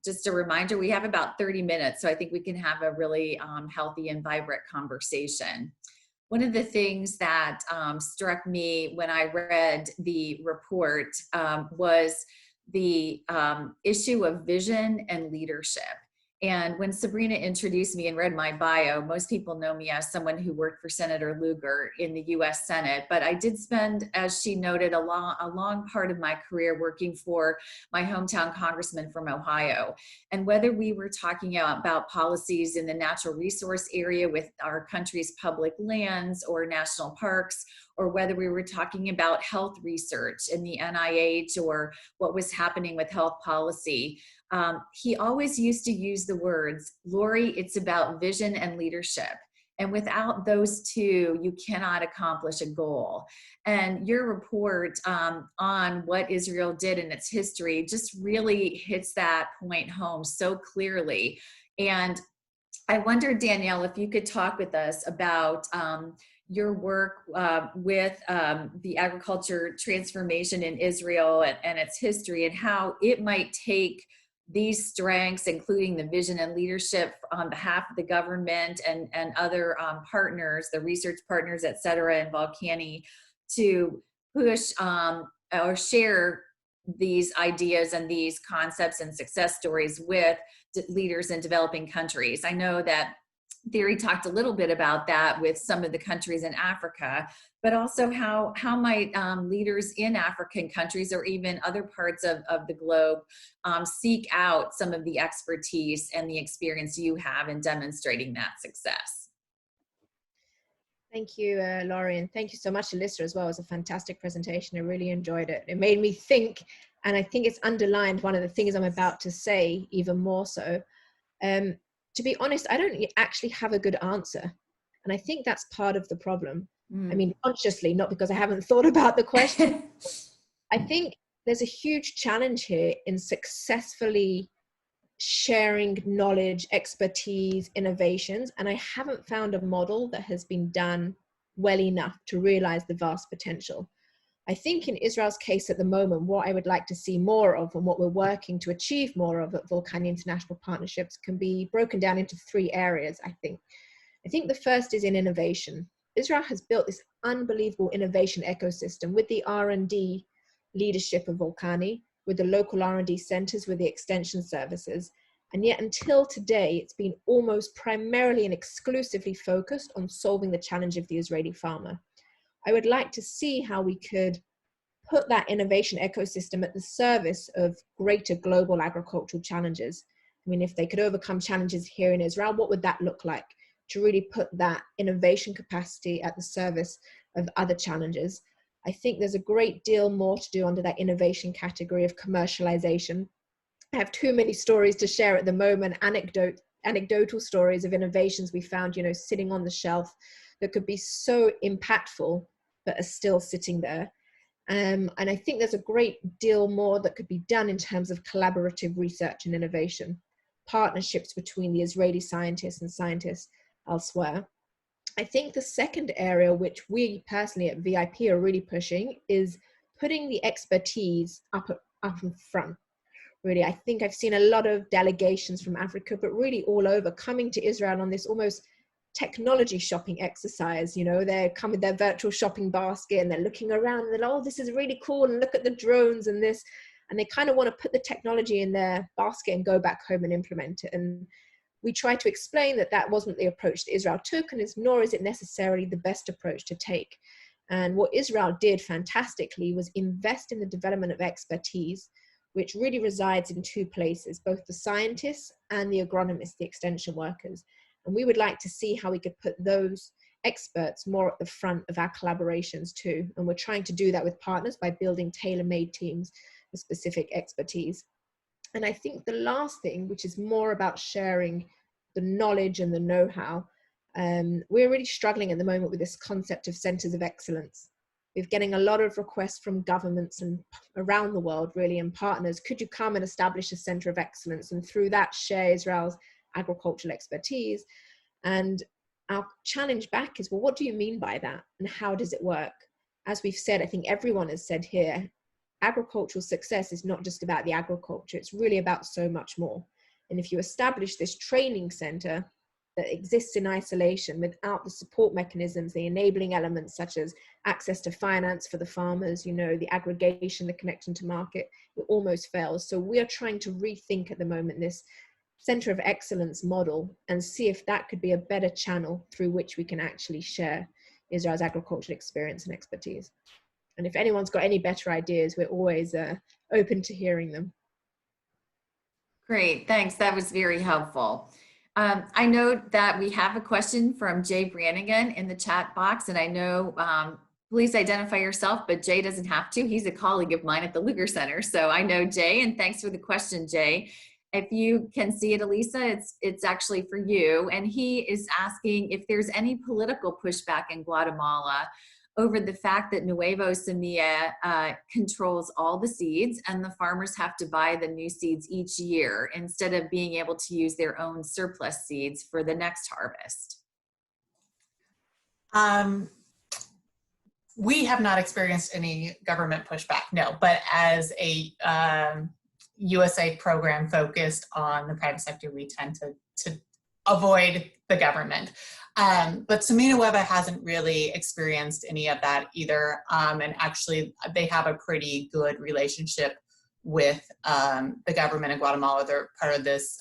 just a reminder, we have about 30 minutes, so I think we can have a really healthy and vibrant conversation. One of the things that struck me when I read the report was the issue of vision and leadership. And when Sabrina introduced me and read my bio, most people know me as someone who worked for Senator Lugar in the US Senate, but I did spend, as she noted, a long part of my career working for my hometown congressman from Ohio. And whether we were talking about policies in the natural resource area with our country's public lands or national parks, or whether we were talking about health research in the NIH or what was happening with health policy, he always used to use the words, Lori, it's about vision and leadership. And without those two, you cannot accomplish a goal. And your report on what Israel did in its history just really hits that point home so clearly. And I wonder, Danielle, if you could talk with us about your work with the agriculture transformation in Israel and its history, and how it might take these strengths, including the vision and leadership on behalf of the government and other partners, the research partners, et cetera, in Volcani, to push or share these ideas and these concepts and success stories with leaders in developing countries. I know that Thierry talked a little bit about that with some of the countries in Africa, but also how might leaders in African countries or even other parts of the globe seek out some of the expertise and the experience you have in demonstrating that success. Thank you, Laurie, and thank you so much, Alyssa, as well. It was a fantastic presentation. I really enjoyed it. It made me think, and I think it's underlined one of the things I'm about to say even more so. To be honest, I don't actually have a good answer. And I think that's part of the problem. I mean, consciously, not because I haven't thought about the question. I think there's a huge challenge here in successfully sharing knowledge, expertise, innovations. And I haven't found a model that has been done well enough to realize the vast potential. I think in Israel's case at the moment, what I would like to see more of and what we're working to achieve more of at Volcani International Partnerships can be broken down into 3 areas, I think. I think the first is in innovation. Israel has built this unbelievable innovation ecosystem with the R&D leadership of Volcani, with the local R&D centers, with the extension services. And yet until today, it's been almost primarily and exclusively focused on solving the challenge of the Israeli farmer. I would like to see how we could put that innovation ecosystem at the service of greater global agricultural challenges. I mean, if they could overcome challenges here in Israel, what would that look like? To really put that innovation capacity at the service of other challenges. I think there's a great deal more to do under that innovation category of commercialization. I have too many stories to share at the moment, anecdotal stories of innovations we found, sitting on the shelf that could be so impactful, but are still sitting there. And I think there's a great deal more that could be done in terms of collaborative research and innovation, partnerships between the Israeli scientists and scientists elsewhere. I think the second area, which we personally at VIP are really pushing, is putting the expertise up in front. Really, I think I've seen a lot of delegations from Africa, but really all over, coming to Israel on this almost technology shopping exercise. You know, they come with their virtual shopping basket and they're looking around and they're like, oh, this is really cool, and look at the drones and this, and they kind of want to put the technology in their basket and go back home and implement it. And we try to explain that that wasn't the approach that Israel took, and nor is it necessarily the best approach to take. And what Israel did fantastically was invest in the development of expertise, which really resides in two places, both the scientists and the agronomists, the extension workers. And we would like to see how we could put those experts more at the front of our collaborations too. And we're trying to do that with partners by building tailor-made teams with specific expertise. And I think the last thing, which is more about sharing the knowledge and the know-how, we're really struggling at the moment with this concept of centers of excellence. We're getting a lot of requests from governments and around the world, really, and partners. Could you come and establish a center of excellence, and through that share Israel's agricultural expertise? And our challenge back is, well, what do you mean by that, and how does it work? As we've said, I think everyone has said here, agricultural success is not just about the agriculture, it's really about so much more. And if you establish this training center that exists in isolation without the support mechanisms, the enabling elements such as access to finance for the farmers, you know, the aggregation, the connection to market, it almost fails. So we are trying to rethink at the moment this center of excellence model and see if that could be a better channel through which we can actually share Israel's agricultural experience and expertise. And if anyone's got any better ideas, we're always open to hearing them. Great, thanks. That was very helpful. I know that we have a question from Jay Brannigan in the chat box, and I know, please identify yourself, but Jay doesn't have to. He's a colleague of mine at the Lugar Center. So I know Jay, and thanks for the question, Jay. If you can see it, Elisa, it's actually for you. And he is asking if there's any political pushback in Guatemala over the fact that Nuevo Semilla controls all the seeds, and the farmers have to buy the new seeds each year instead of being able to use their own surplus seeds for the next harvest. We have not experienced any government pushback, no, but as a USAID program focused on the private sector, we tend to avoid the government. But Semilla Nueva hasn't really experienced any of that either. And actually, they have a pretty good relationship with the government in Guatemala. They're part of this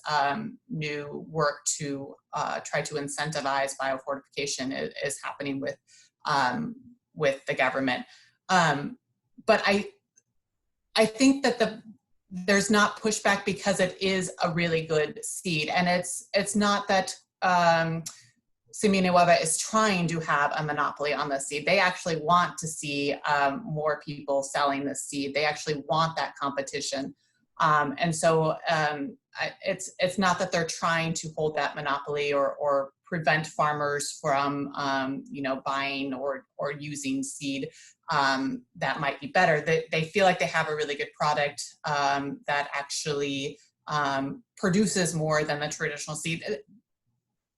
new work to try to incentivize biofortification is happening with the government. But I think that there's not pushback because it is a really good seed, and it's not that Semilla Nueva is trying to have a monopoly on the seed. They actually want to see more people selling the seed. They actually want that competition, and so it's not that they're trying to hold that monopoly or prevent farmers from buying or using seed that might be better. They feel like they have a really good product that actually produces more than the traditional seed.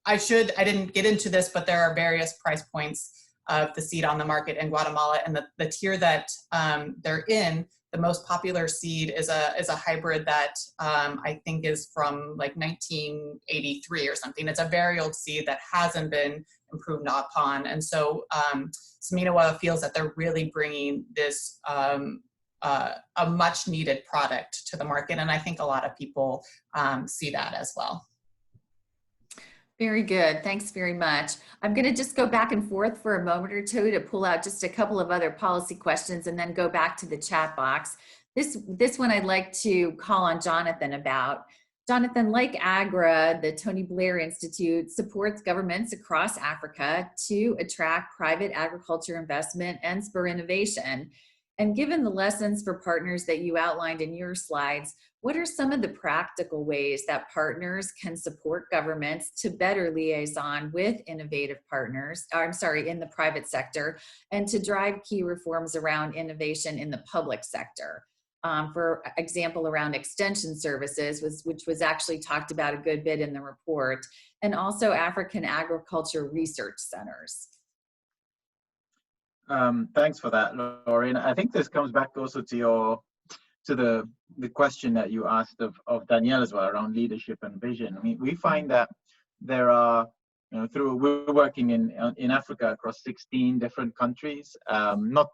I didn't get into this, but there are various price points of the seed on the market in Guatemala, and the tier that they're in, the most popular seed is a hybrid that I think is from like 1983 or something. It's a very old seed that hasn't been improved upon, and so Semilla Nueva feels that they're really bringing this a much needed product to the market, and I think a lot of people see that as well. Very good. Thanks very much. I'm going to just go back and forth for a moment or two to pull out just a couple of other policy questions and then go back to the chat box. This one I'd like to call on Jonathan about. Jonathan, like AGRA, the Tony Blair Institute supports governments across Africa to attract private agriculture investment and spur innovation. And given the lessons for partners that you outlined in your slides, what are some of the practical ways that partners can support governments to better liaison with innovative partners, in the private sector, and to drive key reforms around innovation in the public sector? For example, around extension services, which was actually talked about a good bit in the report, and also African agriculture research centers. Thanks for that, Laurie. And I think this comes back also to the question that you asked of Danielle as well around leadership and vision. I mean, we find that there are, we're working in Africa across 16 different countries, not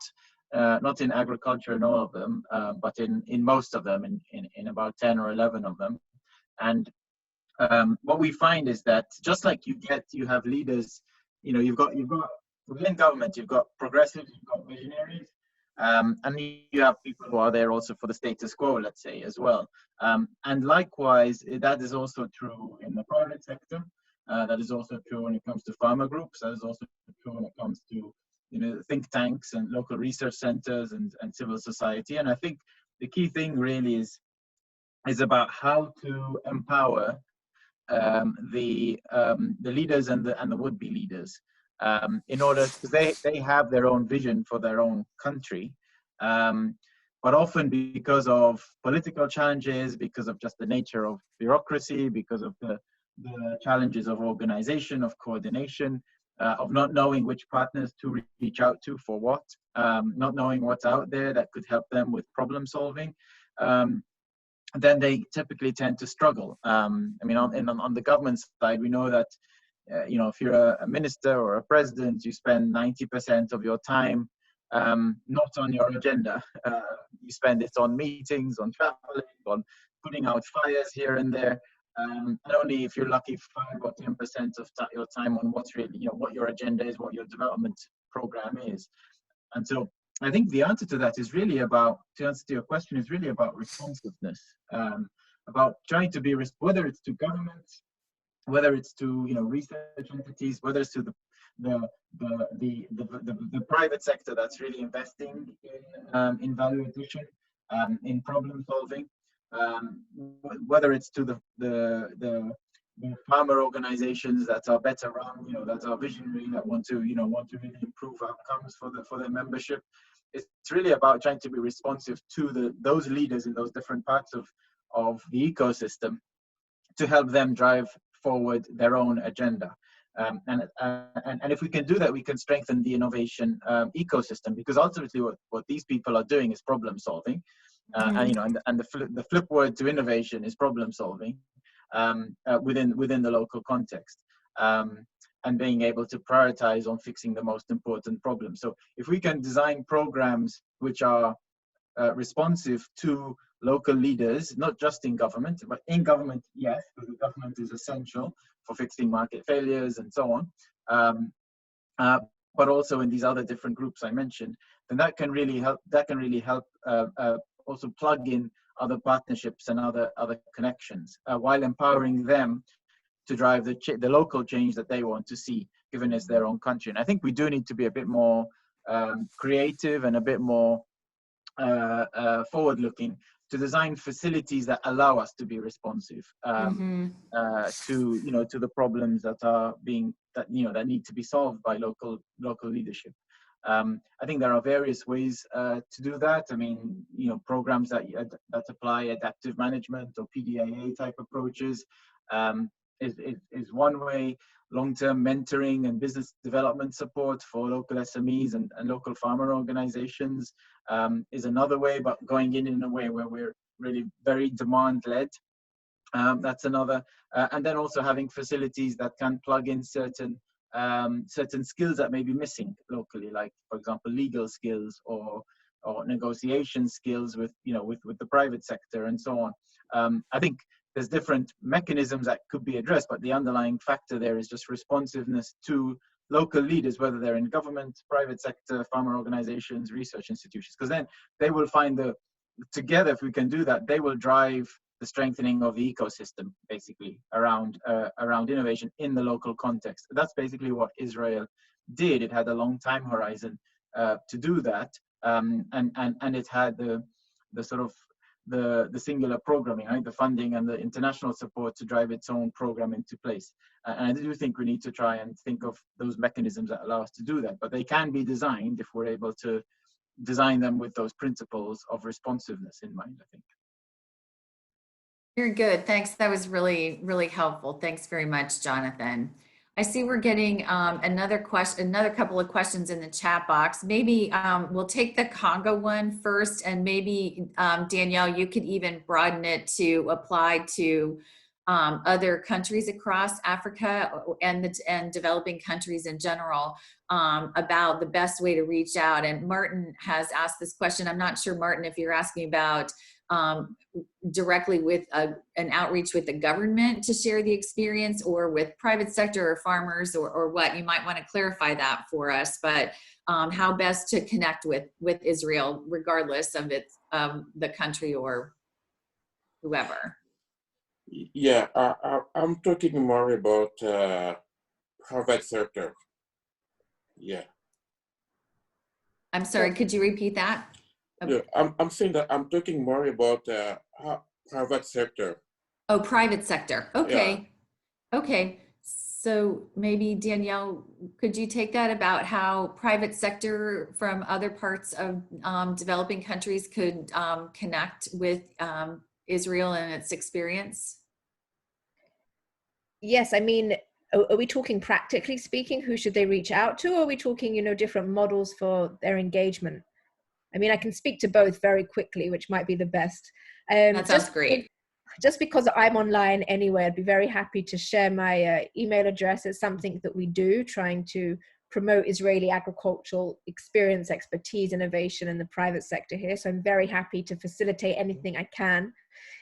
in agriculture in all of them, but in most of them, in about 10 or 11 of them. And what we find is that just like you have leaders, you've got within government, you've got progressives, you've got visionaries, and you have people who are there also for the status quo, let's say, as well. And likewise, that is also true in the private sector. That is also true when it comes to farmer groups. That is also true when it comes to think tanks and local research centers and civil society. And I think the key thing really is about how to empower the leaders and the would-be leaders, in order, because they have their own vision for their own country, but often because of political challenges, because of just the nature of bureaucracy, because of the challenges of organization, of coordination, of not knowing which partners to reach out to for what, not knowing what's out there that could help them with problem solving, then they typically tend to struggle. I mean, on the government side, we know that if you're a minister or a president, you spend 90% of your time not on your agenda. You spend it on meetings, on traveling, on putting out fires here and there, and only, if you're lucky, 5 or 10% of your time on what's really, what your agenda is, what your development program is. And so I think the answer to that is really about, to answer to your question, is really about responsiveness, about trying to be, whether it's to governments, whether it's to research entities, whether it's to the private sector that's really investing in value addition, in problem solving, whether it's to the farmer organizations that are better run, that are visionary, that want to really improve outcomes for their membership. It's really about trying to be responsive to those leaders in those different parts of the ecosystem to help them drive forward their own agenda. And if we can do that, we can strengthen the innovation ecosystem, because ultimately what these people are doing is problem solving. And the flip word to innovation is problem solving within the local context, and being able to prioritize on fixing the most important problems. So if we can design programs which are responsive to local leaders, not just in government, but in government, yes, because the government is essential for fixing market failures and so on, but also in these other different groups I mentioned, then that can really help also plug in other partnerships and other connections, while empowering them to drive the local change that they want to see, given it's their own country. And I think we do need to be a bit more creative and a bit more forward-looking to design facilities that allow us to be responsive to the problems that need to be solved by local leadership. I think there are various ways to do that. I mean, programs that apply adaptive management or PDAA type approaches is one way. Long-term mentoring and business development support for local SMEs and local farmer organizations is another way, but going in a way where we're really very demand-led. That's another. And then also having facilities that can plug in certain skills that may be missing locally, like, for example, legal skills or negotiation skills with the private sector and so on. I think there's different mechanisms that could be addressed, but the underlying factor there is just responsiveness to local leaders, whether they're in government, private sector, farmer organizations, research institutions, because then they will find together, if we can do that, they will drive the strengthening of the ecosystem, basically, around innovation in the local context. That's basically what Israel did. It had a long time horizon to do that, and it had the sort of the singular programming, right? The funding and the international support to drive its own program into place. And I do think we need to try and think of those mechanisms that allow us to do that, but they can be designed if we're able to design them with those principles of responsiveness in mind, I think. Very good. Thanks. That was really, really helpful. Thanks very much, Jonathan. I see we're getting another couple of questions in the chat box. Maybe we'll take the Congo one first, and maybe Danielle, you could even broaden it to apply to other countries across Africa and developing countries in general, about the best way to reach out. And Martin has asked this question. I'm not sure, Martin, if you're asking about directly with an outreach with the government to share the experience, or with private sector or farmers, or what. You might want to clarify that for us, but how best to connect with Israel, regardless of its the country or whoever. Yeah, I'm talking more about private sector. Yeah. I'm sorry, could you repeat that? Yeah, I'm saying that I'm talking more about private sector. Oh, private sector. Okay. Yeah. Okay. So maybe Danielle, could you take that about how private sector from other parts of developing countries could connect with Israel and its experience? Yes, I mean, are we talking practically speaking, who should they reach out to? Or are we talking, different models for their engagement? I mean, I can speak to both very quickly, which might be the best. That sounds great. Just because I'm online anyway, I'd be very happy to share my email address. It's something that we do, trying to promote Israeli agricultural experience, expertise, innovation in the private sector here. So I'm very happy to facilitate anything I can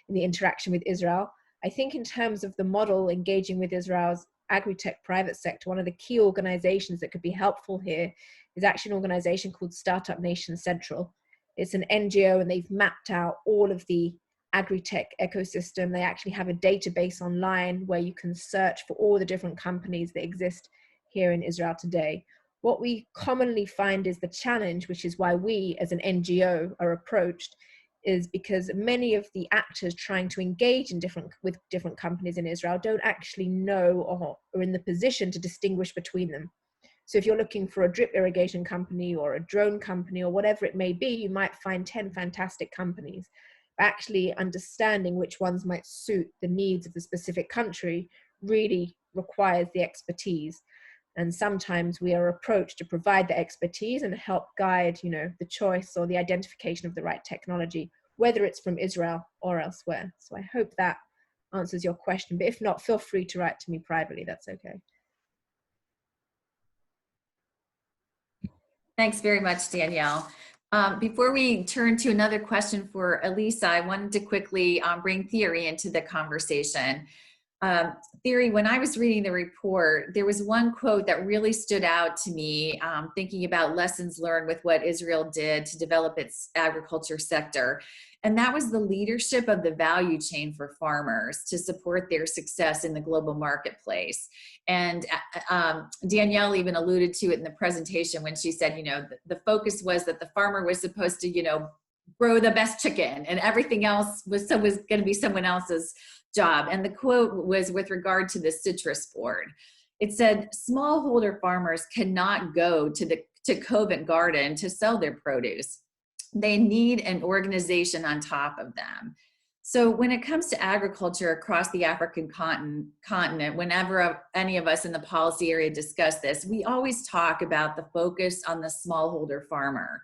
in the interaction with Israel. I think in terms of the model engaging with Israel's agri-tech private sector, one of the key organizations that could be helpful here is actually an organization called Startup Nation Central. It's an NGO, and they've mapped out all of the agri-tech ecosystem. They actually have a database online where you can search for all the different companies that exist here in Israel today. What we commonly find is the challenge, which is why we as an NGO are approached, is because many of the actors trying to engage with different companies in Israel don't actually know or are in the position to distinguish between them. So if you're looking for a drip irrigation company or a drone company or whatever it may be, you might find 10 fantastic companies. Actually understanding which ones might suit the needs of the specific country really requires the expertise. And sometimes we are approached to provide the expertise and help guide, the choice or the identification of the right technology, whether it's from Israel or elsewhere. So I hope that answers your question. But if not, feel free to write to me privately. That's okay. Thanks very much, Danielle. Before we turn to another question for Elisa, I wanted to quickly bring Thierry into the conversation. Thierry, when I was reading the report, there was one quote that really stood out to me, thinking about lessons learned with what Israel did to develop its agriculture sector. And that was the leadership of the value chain for farmers to support their success in the global marketplace. And Danielle even alluded to it in the presentation when she said, the focus was that the farmer was supposed to, grow the best chicken, and everything else was going to be someone else's job. And the quote was with regard to the citrus board. It said, smallholder farmers cannot go to Covent Garden to sell their produce. They need an organization on top of them. So when it comes to agriculture across the African continent, whenever any of us in the policy area discuss this, we always talk about the focus on the smallholder farmer.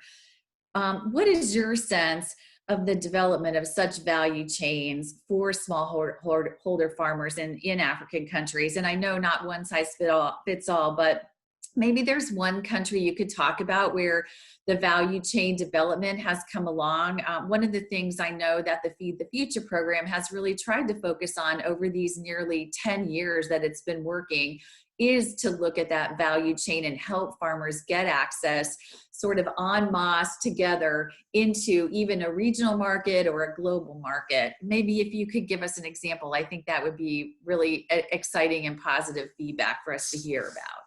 What is your sense of the development of such value chains for smallholder farmers in African countries? And I know not one size fits all, but maybe there's one country you could talk about where the value chain development has come along. One of the things I know that the Feed the Future program has really tried to focus on over these nearly 10 years that it's been working is to look at that value chain and help farmers get access sort of en masse together into even a regional market or a global market. Maybe if you could give us an example, I think that would be really exciting and positive feedback for us to hear about.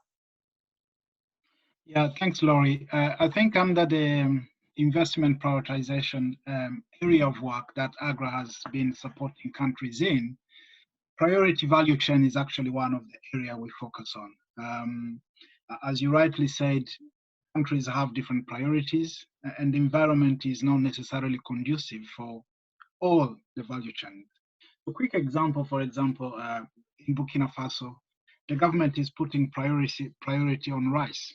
Yeah, thanks, Laurie. I think under the investment prioritization area of work that AGRA has been supporting countries in, priority value chain is actually one of the area we focus on. As you rightly said, countries have different priorities, and the environment is not necessarily conducive for all the value chain. A quick example, for example, in Burkina Faso, the government is putting priority on rice.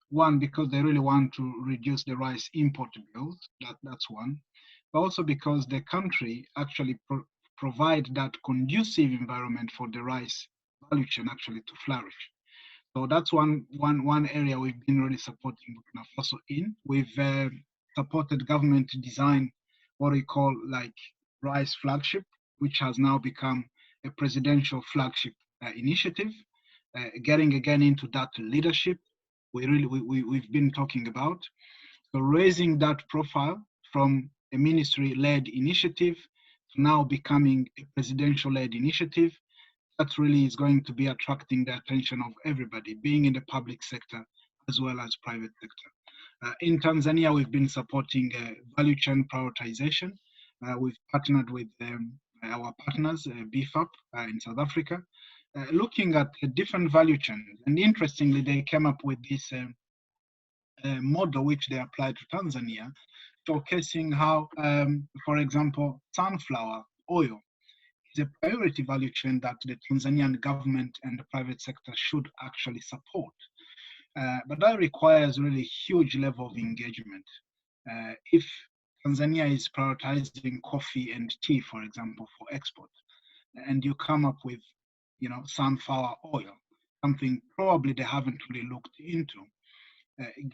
One, because they really want to reduce the rice import bills, that's one, but also because the country actually provide that conducive environment for the rice value chain actually to flourish. So that's one area we've been really supporting Burkina Faso in. We've supported government to design what we call like rice flagship, which has now become a presidential flagship initiative, getting again into that leadership we've been talking about. So raising that profile from a ministry-led initiative to now becoming a presidential-led initiative, that really is going to be attracting the attention of everybody, being in the public sector as well as private sector. In Tanzania, we've been supporting value chain prioritization. We've partnered with our partners, BFAP in South Africa, looking at different value chains. And interestingly, they came up with this model which they applied to Tanzania, showcasing how, for example, sunflower oil is a priority value chain that the Tanzanian government and the private sector should actually support. But that requires really huge level of engagement. If Tanzania is prioritizing coffee and tea, for example, for export, and you come up with, sunflower oil, something probably they haven't really looked into,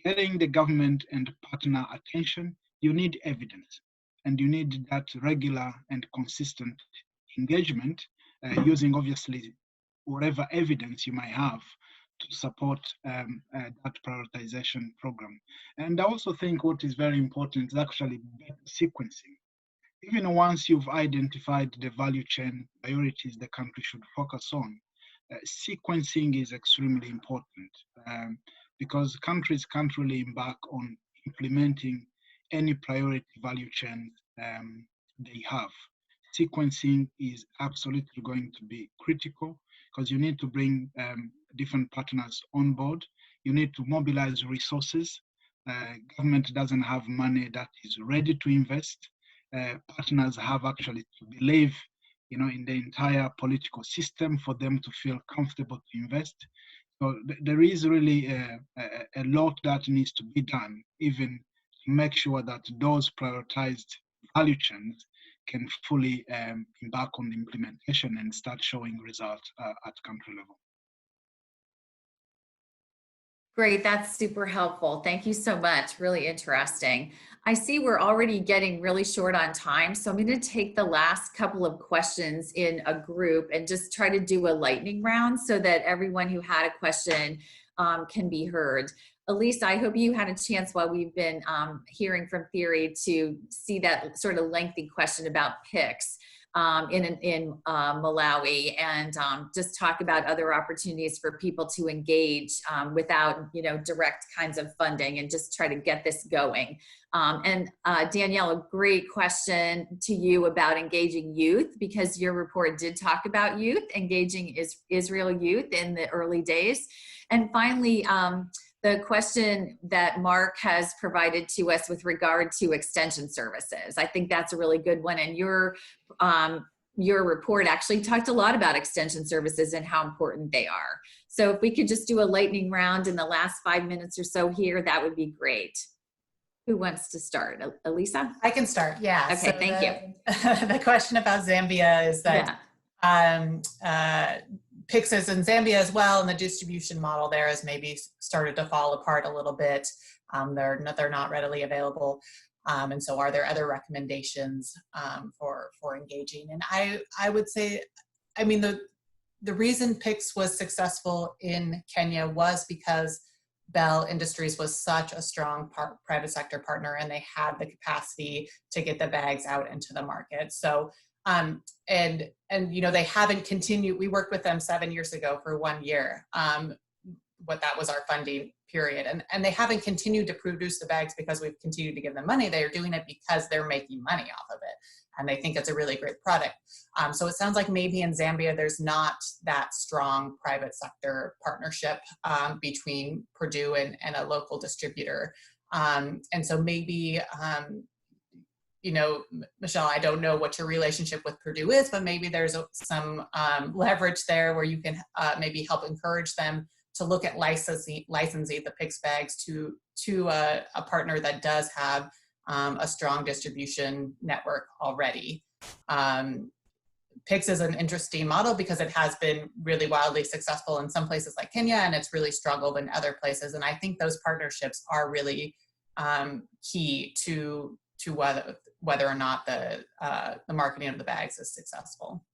getting the government and partner attention, you need evidence, and you need that regular and consistent engagement, using obviously whatever evidence you might have to support that prioritization program. And I also think what is very important is actually sequencing. Even once you've identified the value chain priorities the country should focus on, sequencing is extremely important, because countries can't really embark on implementing any priority value chain they have. Sequencing is absolutely going to be critical, because you need to bring different partners on board. You need to mobilize resources. Government doesn't have money that is ready to invest. Partners have actually to believe, in the entire political system for them to feel comfortable to invest. So there is really a lot that needs to be done, even to make sure that those prioritized value chains can fully embark on the implementation and start showing results at country level. Great, that's super helpful. Thank you so much. Really interesting. I see we're already getting really short on time, so I'm going to take the last couple of questions in a group and just try to do a lightning round so that everyone who had a question can be heard. Elisa, I hope you had a chance while we've been hearing from Theory to see that sort of lengthy question about PICS in Malawi, and just talk about other opportunities for people to engage without direct kinds of funding, and just try to get this going. And Danielle, a great question to you about engaging youth, because your report did talk about youth, engaging Israel youth in the early days. And finally, the question that Mark has provided to us with regard to extension services. I think that's a really good one. And your report actually talked a lot about extension services and how important they are. So if we could just do a lightning round in the last 5 minutes or so here, that would be great. Who wants to start? Elisa? I can start, yeah. Okay, so thank you. The question about Zambia is that PICS is in Zambia as well, and the distribution model there has maybe started to fall apart a little bit. They're not readily available. And so are there other recommendations for engaging? And I would say, I mean, the reason PICS was successful in Kenya was because Bell Industries was such a strong private sector partner, and they had the capacity to get the bags out into the market. So and they haven't continued. We worked with them 7 years ago for 1 year. That was our funding period. And they haven't continued to produce the bags because we've continued to give them money. They are doing it because they're making money off of it. And they think it's a really great product. So it sounds like maybe in Zambia, there's not that strong private sector partnership between Purdue and a local distributor. And so maybe Michelle, I don't know what your relationship with Purdue is, but maybe there's some leverage there where you can maybe help encourage them to look at licensing the PICS bags to a partner that does have a strong distribution network already. PICS is an interesting model because it has been really wildly successful in some places like Kenya, and it's really struggled in other places. And I think those partnerships are really key to whether or not the marketing of the bags is successful.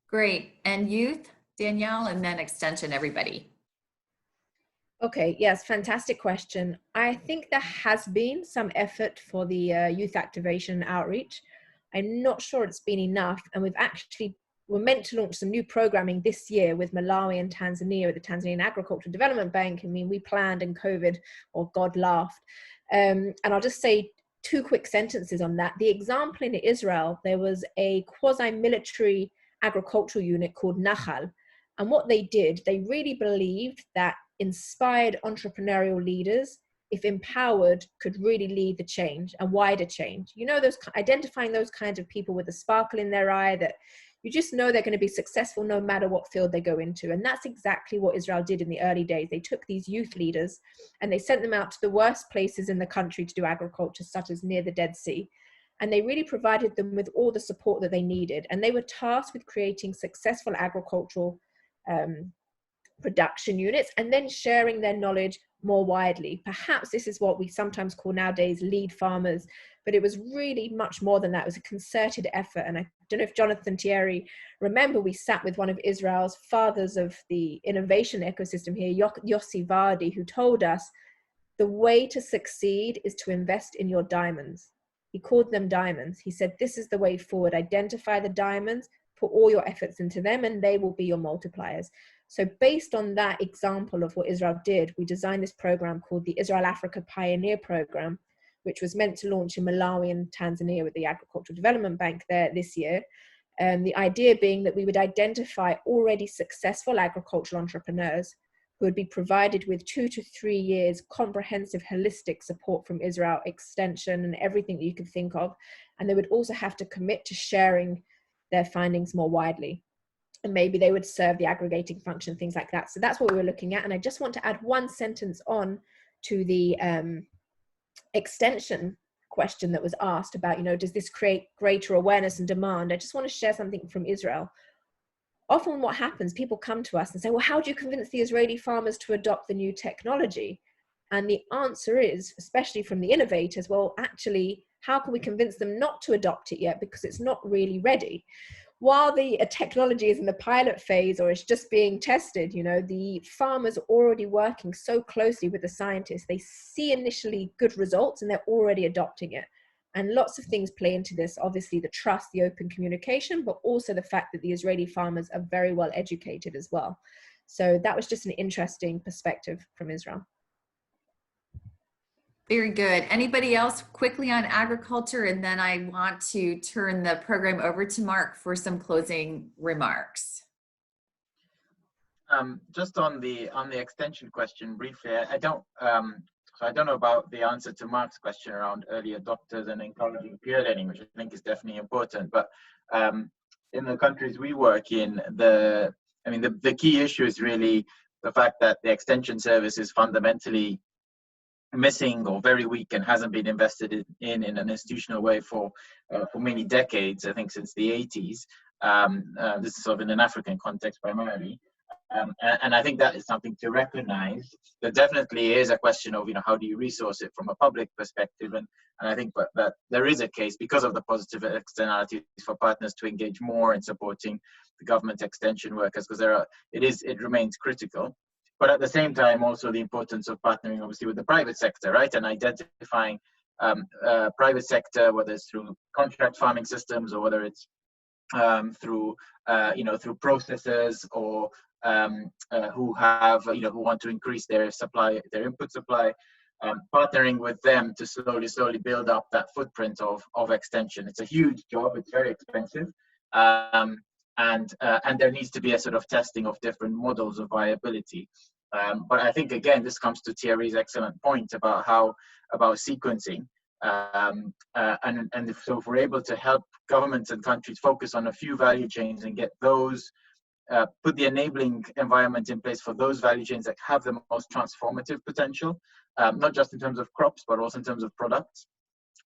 Great. And youth, Danielle, and then extension, everybody. Okay, yes, fantastic question. I think there has been some effort for the youth activation outreach. I'm not sure it's been enough, and we're meant to launch some new programming this year with Malawi and Tanzania with the Tanzanian Agricultural Development Bank. I mean, we planned and COVID, or God laughed. And I'll just say 2 quick sentences on that. The example in Israel, there was a quasi-military agricultural unit called Nahal. And what they did, they really believed that inspired entrepreneurial leaders, if empowered, could really lead the change, a wider change. Identifying those kinds of people with a sparkle in their eye that you just know they're going to be successful no matter what field they go into. And that's exactly what Israel did in the early days. They took these youth leaders and they sent them out to the worst places in the country to do agriculture, such as near the Dead Sea. And they really provided them with all the support that they needed. And they were tasked with creating successful agricultural production units and then sharing their knowledge more widely. Perhaps this is what we sometimes call nowadays lead farmers, but it was really much more than that. It was a concerted effort. And I don't know if Jonathan, Thierry, remember we sat with one of Israel's fathers of the innovation ecosystem here, Yossi Vardi, who told us the way to succeed is to invest in your diamonds. He called them diamonds. He said, this is the way forward. Identify the diamonds, put all your efforts into them, and they will be your multipliers. So based on that example of what Israel did, we designed this program called the Israel Africa Pioneer Program, which was meant to launch in Malawi and Tanzania with the Agricultural Development Bank there this year. And the idea being that we would identify already successful agricultural entrepreneurs who would be provided with 2 to 3 years comprehensive holistic support from Israel, extension and everything that you could think of. And they would also have to commit to sharing their findings more widely. And maybe they would serve the aggregating function, things like that. So that's what we were looking at. And I just want to add one sentence on to the extension question that was asked about, does this create greater awareness and demand? I just want to share something from Israel. Often what happens, people come to us and say, well, how do you convince the Israeli farmers to adopt the new technology? And the answer is, especially from the innovators, well, actually, how can we convince them not to adopt it yet? Because it's not really ready. While the technology is in the pilot phase or it's just being tested, the farmers are already working so closely with the scientists. They see initially good results and they're already adopting it. And lots of things play into this, obviously the trust, the open communication, but also the fact that the Israeli farmers are very well educated as well. So that was just an interesting perspective from Israel. Very good. Anybody else quickly on agriculture? And then I want to turn the program over to Mark for some closing remarks. Just on the extension question briefly, I don't know about the answer to Mark's question around early adopters and encouraging peer learning, which I think is definitely important. But in the countries we work in, the key issue is really the fact that the extension service is fundamentally missing or very weak and hasn't been invested in an institutional way for many decades, I think since the 80s. This is sort of in an African context primarily. And I think that is something to recognize. There definitely is a question of, how do you resource it from a public perspective? And I think that there is a case because of the positive externalities for partners to engage more in supporting the government extension workers, because it remains critical. But at the same time, also the importance of partnering, obviously, with the private sector, right? And identifying private sector, whether it's through contract farming systems or whether it's through processors or who want to increase their supply, their input supply, partnering with them to slowly build up that footprint of extension. It's a huge job. It's very expensive. And there needs to be a sort of testing of different models of viability. But I think, again, this comes to Thierry's excellent point about sequencing. And so if we're able to help governments and countries focus on a few value chains and get those, put the enabling environment in place for those value chains that have the most transformative potential, not just in terms of crops, but also in terms of products,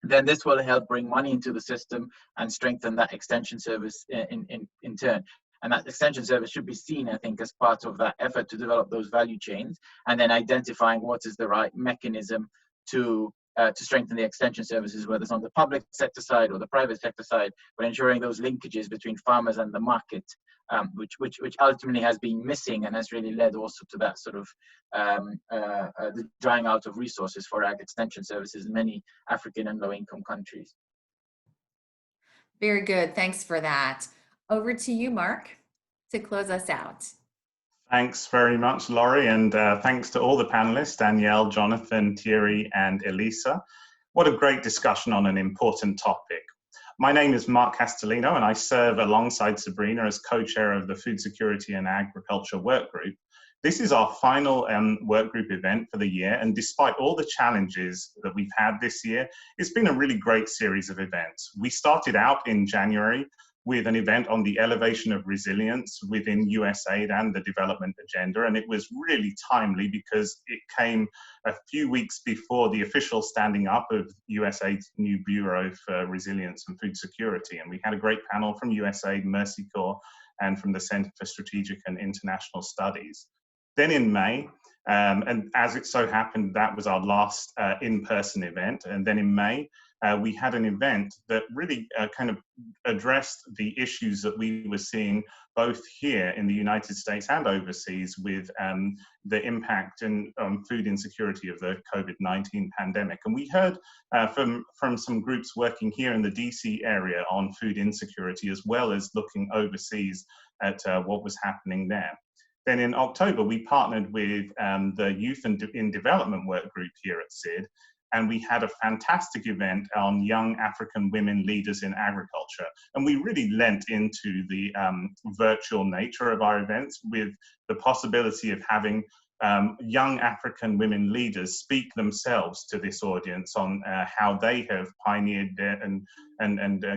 then this will help bring money into the system and strengthen that extension service in turn. And that extension service should be seen, I think, as part of that effort to develop those value chains, and then identifying what is the right mechanism to strengthen the extension services, whether it's on the public sector side or the private sector side, but ensuring those linkages between farmers and the market, which ultimately has been missing and has really led also to that sort of the drying out of resources for ag extension services in many African and low-income countries. Very good. Thanks for that. Over to you, Mark, to close us out. Thanks very much, Laurie, and thanks to all the panelists, Danielle, Jonathan, Thierry, and Elisa. What a great discussion on an important topic. My name is Mark Castellino, and I serve alongside Sabrina as co-chair of the Food Security and Agriculture Workgroup. This is our final workgroup event for the year, and despite all the challenges that we've had this year, it's been a really great series of events. We started out in January with an event on the elevation of resilience within USAID and the development agenda. And it was really timely because it came a few weeks before the official standing up of USAID's new Bureau for Resilience and Food Security. And we had a great panel from USAID, Mercy Corps, and from the Center for Strategic and International Studies. Then in May, and as it so happened, that was our last in-person event. And then in May, we had an event that really kind of addressed the issues that we were seeing both here in the United States and overseas with the impact and food insecurity of the COVID-19 pandemic. And we heard from some groups working here in the DC area on food insecurity, as well as looking overseas at what was happening there. Then in October, we partnered with the Youth in Development work group here at SID, and we had a fantastic event on young African women leaders in agriculture. And we really lent into the virtual nature of our events with the possibility of having young African women leaders speak themselves to this audience on how they have pioneered and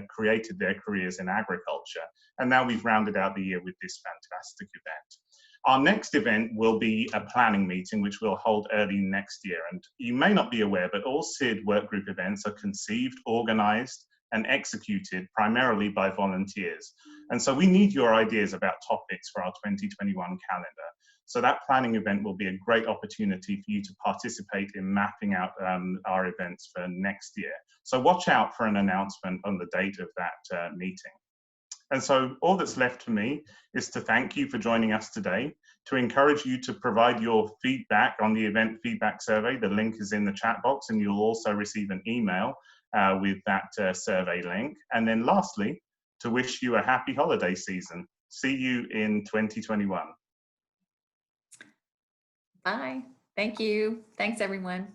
created their careers in agriculture. And now we've rounded out the year with this fantastic event. Our next event will be a planning meeting, which we'll hold early next year. And you may not be aware, but all SID workgroup events are conceived, organized, and executed primarily by volunteers. And so we need your ideas about topics for our 2021 calendar. So that planning event will be a great opportunity for you to participate in mapping out our events for next year. So watch out for an announcement on the date of that meeting. And so all that's left for me is to thank you for joining us today, to encourage you to provide your feedback on the event feedback survey. The link is in the chat box, and you'll also receive an email with that survey link. And then lastly, to wish you a happy holiday season. See you in 2021. Bye. Thank you. Thanks, everyone.